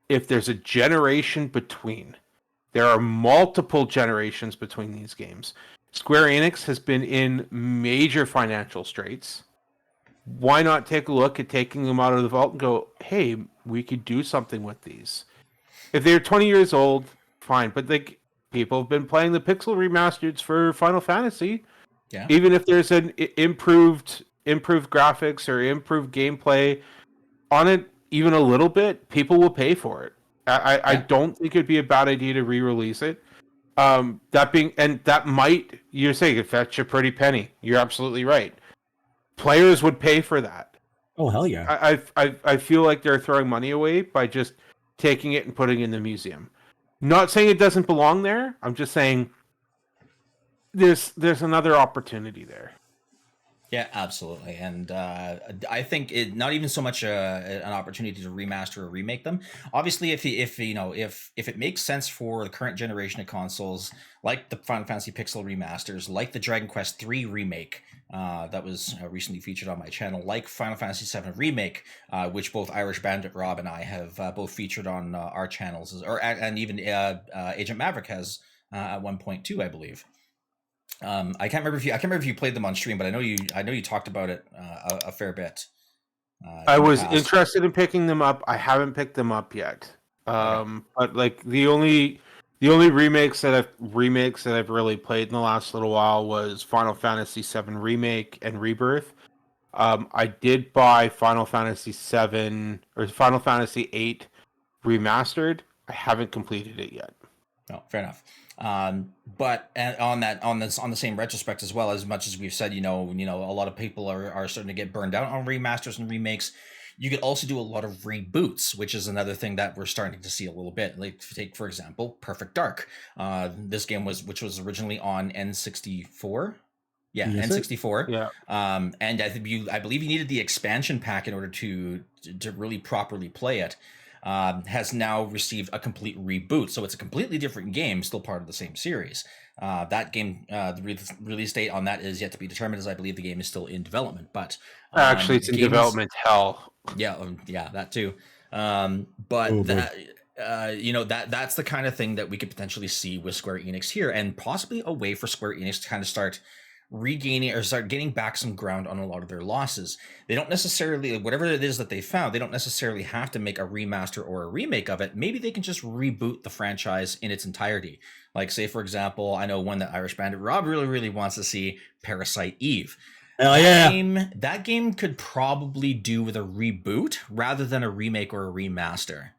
if there's a generation between. There are multiple generations between these games. Square Enix has been in major financial straits. Why not take a look at taking them out of the vault and go, hey, we could do something with these? If they're 20 years old, fine. But people have been playing the pixel remasters for Final Fantasy. Yeah. Even if there's an improved graphics or improved gameplay on it, even a little bit, people will pay for it. I don't think it'd be a bad idea to re-release it. That might, you're saying, it fetch a pretty penny. You're absolutely right. Players would pay for that. Oh, hell yeah. I feel like they're throwing money away by just taking it and putting it in the museum. Not saying it doesn't belong there. I'm just saying there's another opportunity there. Yeah, absolutely, and I think it not even so much an opportunity to remaster or remake them. Obviously, if it makes sense for the current generation of consoles, like the Final Fantasy Pixel remasters, like the Dragon Quest III remake that was recently featured on my channel, like Final Fantasy VII remake, which both Irish Bandit Rob and I have both featured on our channels, and even Agent Maverick has at one point too, I believe. I can't remember if you played them on stream, but I know you talked about it a fair bit. I In the was past. interested in picking them up. I haven't picked them up yet. But like the only remakes that I've really played in the last little while was Final Fantasy VII Remake and Rebirth. I did buy Final Fantasy VII or Final Fantasy VIII Remastered. I haven't completed it yet. No, fair enough. But on the same retrospect as well, as much as we've said, a lot of people are starting to get burned out on remasters and remakes. You could also do a lot of reboots, which is another thing that we're starting to see a little bit. Like take, for example, Perfect Dark. This game which was originally on N64. Yeah, Yes, N64. Yeah. And I believe you needed the expansion pack in order to really properly play it. Has now received a complete reboot, so it's a completely different game, still part of the same series. That game, the release date on that is yet to be determined, as I believe the game is still in development. But Actually, it's in development hell. Yeah, that too. But that's the kind of thing that we could potentially see with Square Enix here, and possibly a way for Square Enix to kind of start gaining back some ground on a lot of their losses. They don't necessarily, whatever it is that they found, they don't necessarily have to make a remaster or a remake of it. Maybe they can just reboot the franchise in its entirety. Like, say, for example, I know one that Irish Bandit Rob really, really wants to see, Parasite Eve. Hell yeah. That game could probably do with a reboot rather than a remake or a remaster.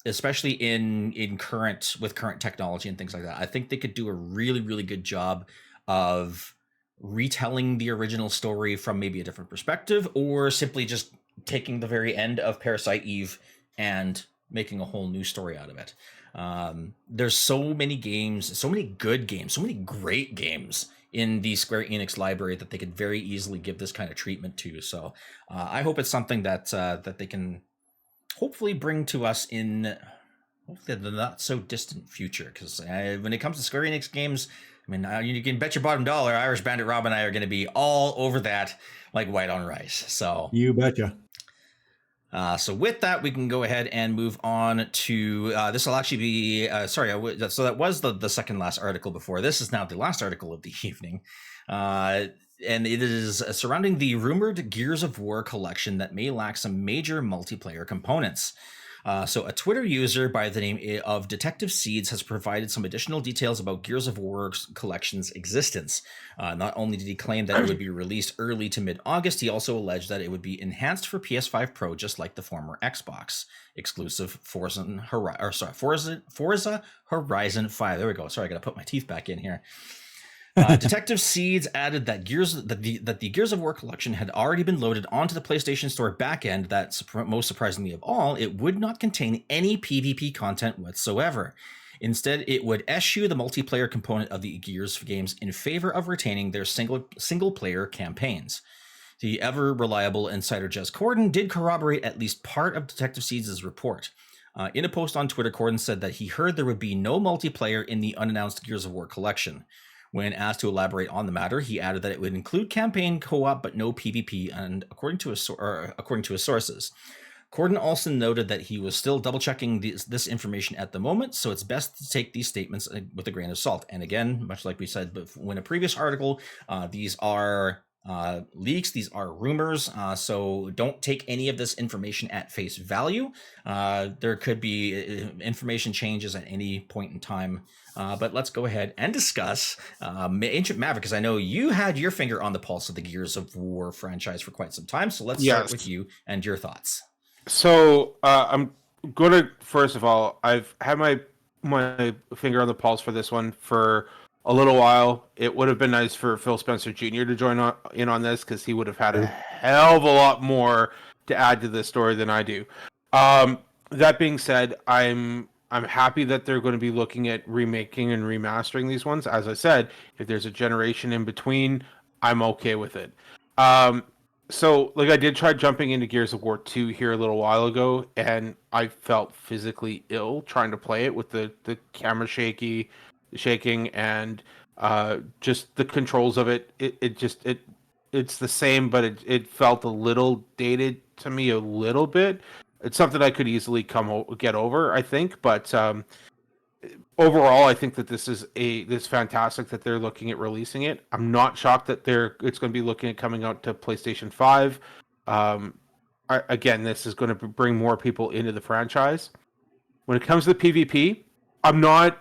Especially in current technology and things like that. I think they could do a really, really good job of retelling the original story from maybe a different perspective, or simply just taking the very end of Parasite Eve and making a whole new story out of it. There's so many games, so many good games, so many great games in the Square Enix library that they could very easily give this kind of treatment to. So I hope it's something that they can hopefully bring to us in hopefully the not so distant future. Because when it comes to Square Enix games, I mean, you can bet your bottom dollar Irish Bandit Rob and I are going to be all over that like white on rice. So You betcha. So with that, we can go ahead and move on to this will actually be so that was the second last article before. This is now the last article of the evening. And it is surrounding the rumored Gears of War collection that may lack some major multiplayer components. So a Twitter user by the name of Detective Seeds has provided some additional details about Gears of War collection's existence. Not only did he claim that it would be released early to mid-August, he also alleged that it would be enhanced for PS5 Pro, just like the former Xbox exclusive Forza Horizon 5. There we go. Sorry, I got to put my teeth back in here. Detective Seeds added that the Gears of War collection had already been loaded onto the PlayStation Store backend. That most surprisingly of all, it would not contain any PvP content whatsoever. Instead, it would eschew the multiplayer component of the Gears games in favor of retaining their single player campaigns. The ever reliable insider Jez Corden did corroborate at least part of Detective Seeds' report. In a post on Twitter, Corden said that he heard there would be no multiplayer in the unannounced Gears of War collection. When asked to elaborate on the matter, he added that it would include campaign co-op but no PvP, and according to his sources. Corden also noted that he was still double-checking this information at the moment, so it's best to take these statements with a grain of salt. And again, much like we said in a previous article, these are leaks, these are rumors, so don't take any of this information at face value. There could be information changes at any point in time. But let's go ahead and discuss Ancient Maverick, because I know you had your finger on the pulse of the Gears of War franchise for quite some time. So let's start with you and your thoughts. So I'm going to, first of all, I've had my finger on the pulse for this one for a little while. It would have been nice for Phil Spencer Jr. to join in on this, because he would have had a hell of a lot more to add to this story than I do. That being said, I'm happy that they're going to be looking at remaking and remastering these ones. As I said, if there's a generation in between, I'm okay with it. So like I did try jumping into Gears of War 2 here a little while ago, and I felt physically ill trying to play it with the camera shaking, and just the controls of it. It's the same, but it felt a little dated to me a little bit. It's something I could easily get over, I think, but overall, I think that this is fantastic that they're looking at releasing it. I'm not shocked that it's going to be looking at coming out to PlayStation 5. Again, this is going to bring more people into the franchise. When it comes to the PvP, I'm not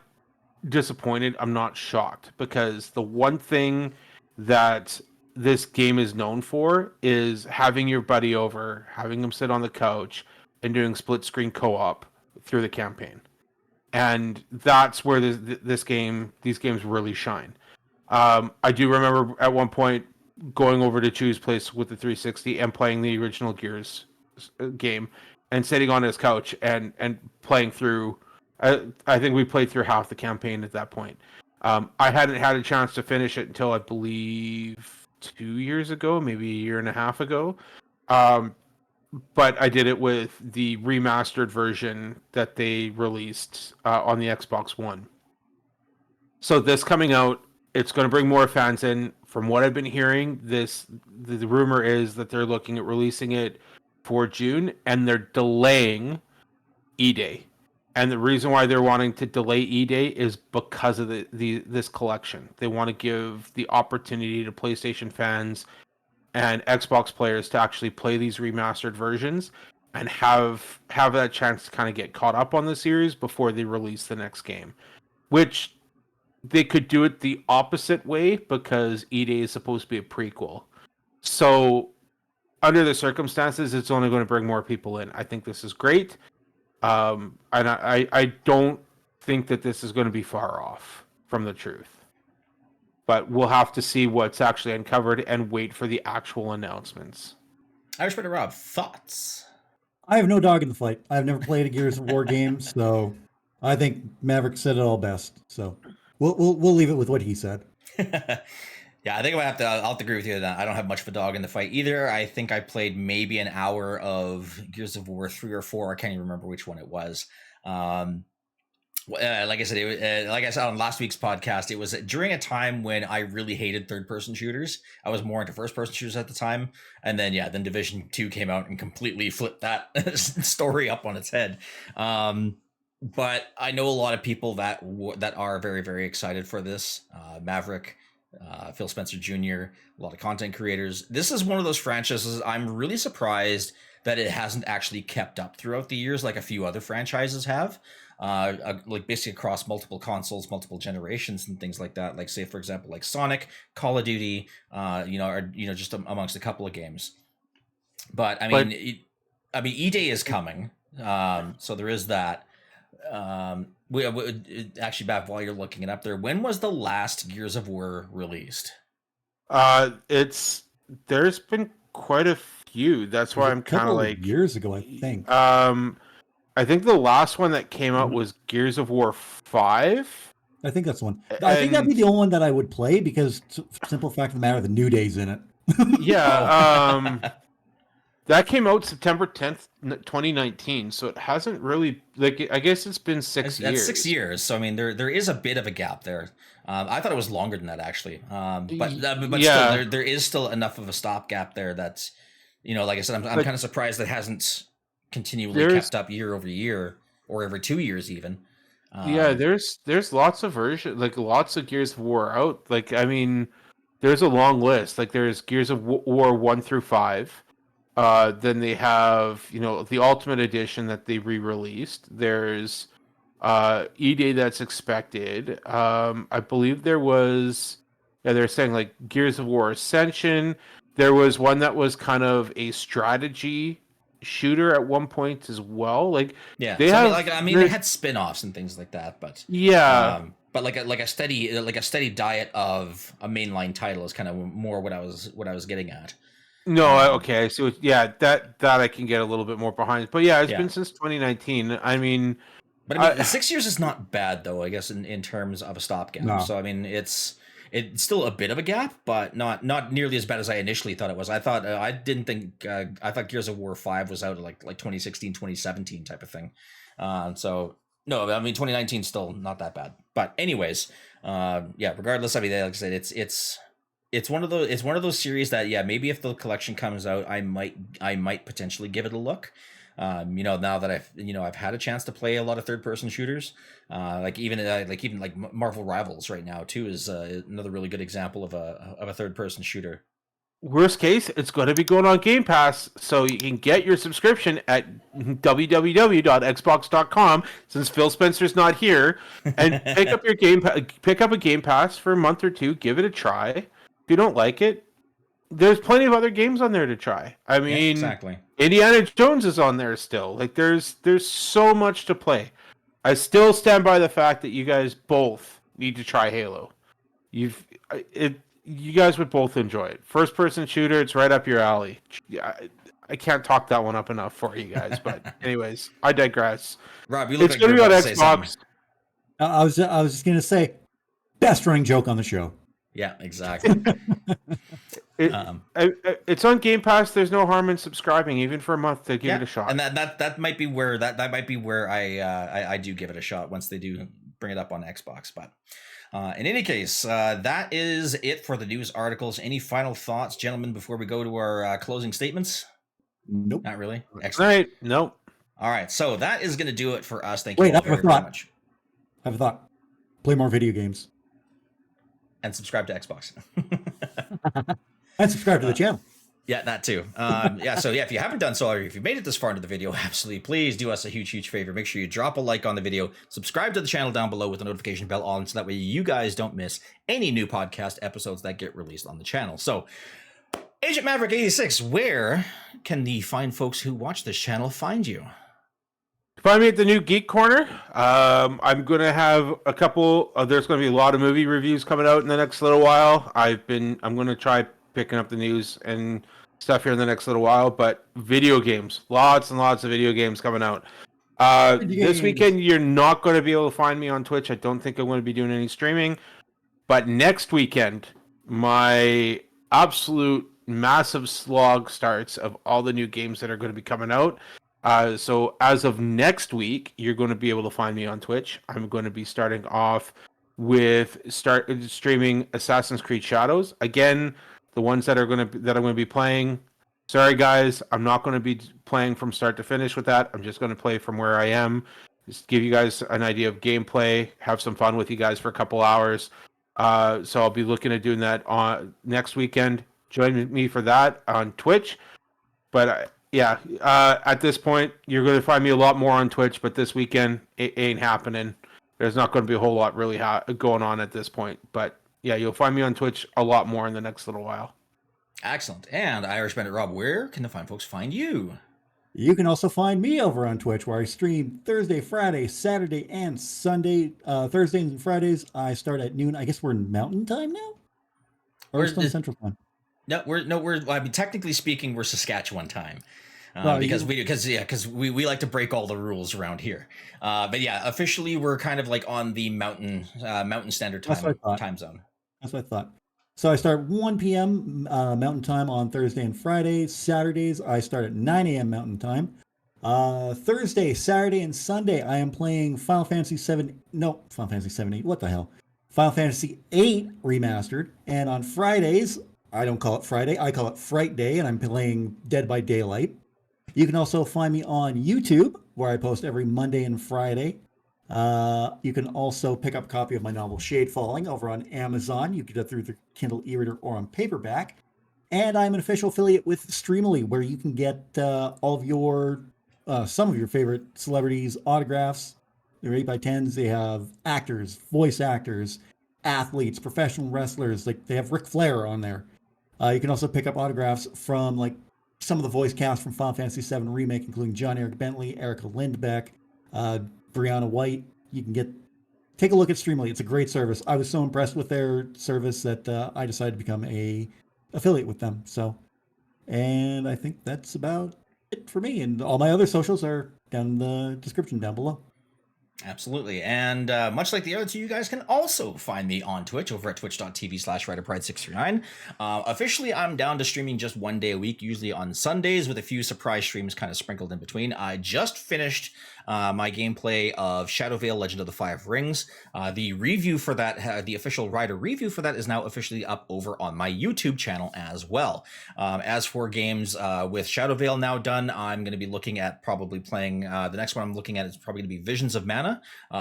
disappointed. I'm not shocked, because the one thing that this game is known for is having your buddy over, having him sit on the couch, and doing split screen co-op through the campaign. And that's where these games really shine. I do remember at one point going over to Chew's place with the 360 and playing the original Gears game, and sitting on his couch and playing through. I think we played through half the campaign at that point. I hadn't had a chance to finish it until I believe 2 years ago, maybe a year and a half ago. But I did it with the remastered version that they released on the Xbox One. So this coming out, it's going to bring more fans in. From what I've been hearing, the rumor is that they're looking at releasing it for June, and they're delaying E-Day. And the reason why they're wanting to delay E-Day is because of this collection. They want to give the opportunity to PlayStation fans and Xbox players to actually play these remastered versions and have that chance to kind of get caught up on the series before they release the next game. Which they could do it the opposite way, because E-Day is supposed to be a prequel. So under the circumstances, it's only going to bring more people in. I think this is great. And I don't think that this is going to be far off from the truth. But we'll have to see what's actually uncovered and wait for the actual announcements. Irish Better Rob, thoughts? I have no dog in the fight. I've never played a Gears of War game, so I think Maverick said it all best. So we'll leave it with what he said. Yeah, I think I'll have to agree with you on that. I don't have much of a dog in the fight either. I think I played maybe an hour of Gears of War 3 or 4. I can't even remember which one it was. Like I said on last week's podcast, it was during a time when I really hated third-person shooters. I was more into first-person shooters at the time, and then Division 2 came out and completely flipped that story up on its head. But I know a lot of people that are very, very excited for this. Maverick, Phil Spencer Jr., a lot of content creators. This is one of those franchises I'm really surprised that it hasn't actually kept up throughout the years like a few other franchises have. Like basically across multiple consoles, multiple generations, and things like that. Like, say, for example, like Sonic, Call of Duty, just amongst a couple of games. But I mean, E-Day is coming, so there is that. Actually, Bav, while you're looking it up there, when was the last Gears of War released? There's been quite a few. That's why I'm kind of like years ago, I think. I think the last one that came out was Gears of War 5. I think that's one. I think that'd be the only one that I would play, because simple fact of the matter, the New Day's in it. Yeah. That came out September 10th, 2019. So it hasn't really, I guess it's been 6 years. That's 6 years. So, I mean, there is a bit of a gap there. I thought it was longer than that, actually. But yeah. Still, there is still enough of a stopgap there that's, like I said, I'm kind of surprised that hasn't continually kept up year over year, or every 2 years even. There's lots of versions, like lots of Gears of War out. Like, I mean, there's a long list. Like, there's Gears of War 1 through 5. Then they have, the Ultimate Edition that they re-released. There's E-Day that's expected. I believe there was, they're saying like Gears of War Ascension. There was one that was kind of a strategy shooter at one point as well. Like, yeah, they they had spin-offs and things like that, but but like a steady diet of a mainline title is kind of more what I was getting at. No, okay. So that I can get a little bit more behind. But yeah, it's been since 2019. I mean, But I mean, 6 years is not bad though. I guess in terms of a stopgap. No. So I mean, it's still a bit of a gap, but not nearly as bad as I initially thought it was. I thought I didn't think I thought Gears of War 5 was out like 2016, 2017 type of thing. So no, I mean 2019 is still not that bad. But anyways, yeah. Regardless, I mean, like I said, it's one of those series that maybe if the collection comes out, I might potentially give it a look. Now that I've had a chance to play a lot of third-person shooters, like Marvel Rivals right now too is another really good example of a third-person shooter. Worst case, it's going to be going on Game Pass, so you can get your subscription at www.xbox.com since Phil Spencer's not here, and pick up a Game Pass for a month or two. Give it a try. If you don't like it, there's plenty of other games on there to try. I mean, exactly. Indiana Jones is on there still. Like there's so much to play. I still stand by the fact that you guys both need to try Halo. You guys would both enjoy it. First person shooter, it's right up your alley. I can't talk that one up enough for you guys. But anyways, I digress. Rob, you look It's like going to you're be on about to say something. Xbox. I was just gonna say, best running joke on the show. Yeah, exactly. It's on Game Pass. There's no harm in subscribing, even for a month, to give it a shot. And that might be where I do give it a shot once they do bring it up on Xbox. But in any case, that is it for the news articles. Any final thoughts, gentlemen, before we go to our closing statements? Nope. Not really. Excellent. Right? Nope. All right, so that is going to do it for us. Thank you Wait, all I have a very thought. much. I have a thought. Play more video games. And subscribe to Xbox. And subscribe to the channel. Yeah, that too. So if you haven't done so, or if you made it this far into the video, absolutely, please do us a huge favor. Make sure you drop a like on the video, subscribe to the channel down below with the notification bell on, so that way you guys don't miss any new podcast episodes that get released on the channel. So, Agent Maverick 86, where can the fine folks who watch this channel find you? Find me at the new Geek Corner. I'm going to have a couple. There's going to be a lot of movie reviews coming out in the next little while. I'm going to try picking up the news and stuff here in the next little while. But video games, lots and lots of video games coming out. This weekend, you're not going to be able to find me on Twitch. I don't think I'm going to be doing any streaming. But next weekend, my absolute massive slog starts of all the new games that are going to be coming out. So as of next week, you're going to be able to find me on Twitch. I'm going to be starting off with streaming Assassin's Creed Shadows. Again, the ones that I'm going to be playing. Sorry guys, I'm not going to be playing from start to finish with that. I'm just going to play from where I am. Just give you guys an idea of gameplay, have some fun with you guys for a couple hours. So I'll be looking at doing that on next weekend. Join me for that on Twitch. But at this point, you're going to find me a lot more on Twitch, but this weekend, it ain't happening. There's not going to be a whole lot really going on at this point. But yeah, you'll find me on Twitch a lot more in the next little while. Excellent. And Irish Bandit Rob, where can the fine folks find you? You can also find me over on Twitch, where I stream Thursday, Friday, Saturday, and Sunday. Thursdays and Fridays, I start at noon. I guess we're in Mountain Time now? Or we're still Central Time? I mean, technically speaking, we're Saskatchewan time. Well, because we like to break all the rules around here. But yeah, officially we're kind of like on the mountain standard time zone. That's what I thought. So I start 1 p.m. Mountain Time on Thursday and Friday. Saturdays I start at 9 a.m. Mountain Time. Thursday, Saturday, and Sunday I am playing Final Fantasy 8. What the hell? Final Fantasy 8 Remastered. And on Fridays, I don't call it Friday, I call it Fright Day, and I'm playing Dead by Daylight. You can also find me on YouTube, where I post every Monday and Friday. You can also pick up a copy of my novel Shade Falling over on Amazon. You can get it through the Kindle e-reader or on paperback. And I'm an official affiliate with Streamily, where you can get all of your some of your favorite celebrities' autographs. They're 8x10s. They have actors, voice actors, athletes, professional wrestlers. Like they have Ric Flair on there. You can also pick up autographs from like some of the voice cast from Final Fantasy VII Remake, including John Eric Bentley, Erica Lindbeck, Brianna White. You can take a look at Streamily. It's a great service. I was so impressed with their service that I decided to become a affiliate with them. So, and I think that's about it for me. And all my other socials are down in the description down below. Absolutely. And much like the other two, you guys can also find me on Twitch over at twitch.tv/WriterPride639. Officially, I'm down to streaming just 1 day a week, usually on Sundays, with a few surprise streams kind of sprinkled in between. I just finished my gameplay of Shadow Vale Legend of the Five Rings. The review for that, the official Rider review for that, is now officially up over on my YouTube channel as well. As for games with Shadow Vale now done, I'm going to be looking at probably playing, the next one I'm looking at is probably going to be Visions of Mana.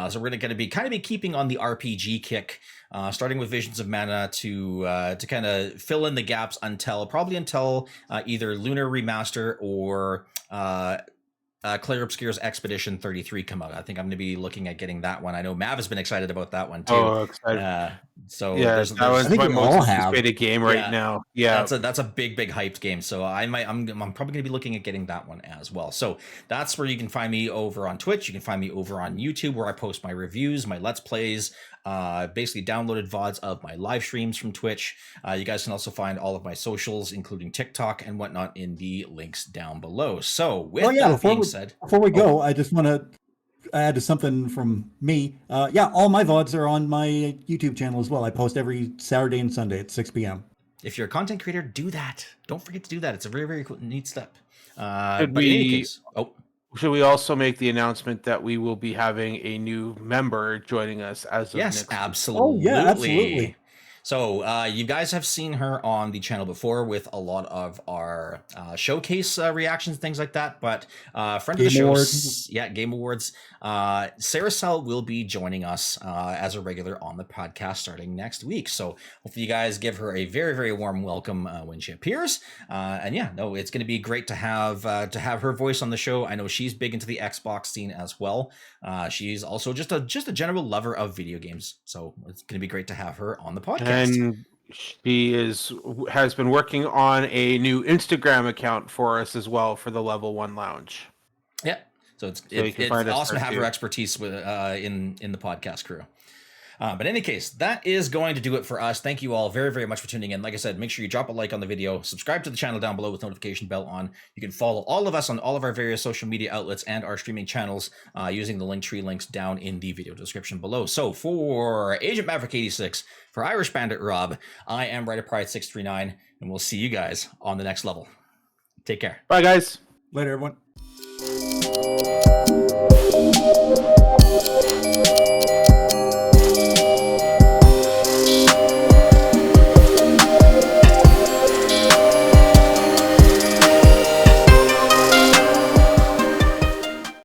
So we're going to be kind of keeping on the RPG kick, starting with Visions of Mana to kind of fill in the gaps until either Lunar Remaster or Claire Obscure's Expedition 33 come out. I think I'm going to be looking at getting that one. I know Mav has been excited about that one too. Oh, excited. So yeah, there's, that was I think my we most all have. anticipated game right now. Yeah, that's a big hyped game. So I'm probably gonna be looking at getting that one as well. So that's where you can find me over on Twitch. You can find me over on YouTube, where I post my reviews, my Let's Plays, basically downloaded VODs of my live streams from Twitch. You guys can also find all of my socials, including TikTok and whatnot, in the links down below. So with that being said, before we go, I just want to add to something from me. All my VODs are on my YouTube channel as well. I post every Saturday and Sunday at 6 p.m. if you're a content creator, do that. Don't forget to do that. It's a very, very cool, neat step. Should In any case, should we also make the announcement that we will be having a new member joining us as of yes, next week? absolutely. Oh, yeah, absolutely. So you guys have seen her on the channel before with a lot of our showcase reactions, things like that. But friend of the show, Game Awards, Sarah Sell will be joining us as a regular on the podcast starting next week. So hopefully you guys give her a very, very warm welcome when she appears. It's going to be great to have her voice on the show. I know she's big into the Xbox scene as well. She's also just a general lover of video games. So it's going to be great to have her on the podcast. And she has been working on a new Instagram account for us as well for the Level 1 Lounge. Yeah. So it's awesome to have her expertise with in the podcast crew. But in any case, that is going to do it for us. Thank you all very, very much for tuning in. Like I said, make sure you drop a like on the video, subscribe to the channel down below with notification bell on. You can follow all of us on all of our various social media outlets and our streaming channels using the Linktree links down in the video description below. So for Agent Maverick 86, for Irish Bandit Rob, I am Writer Pride 639, and we'll see you guys on the next level. Take care. Bye, guys. Later, everyone.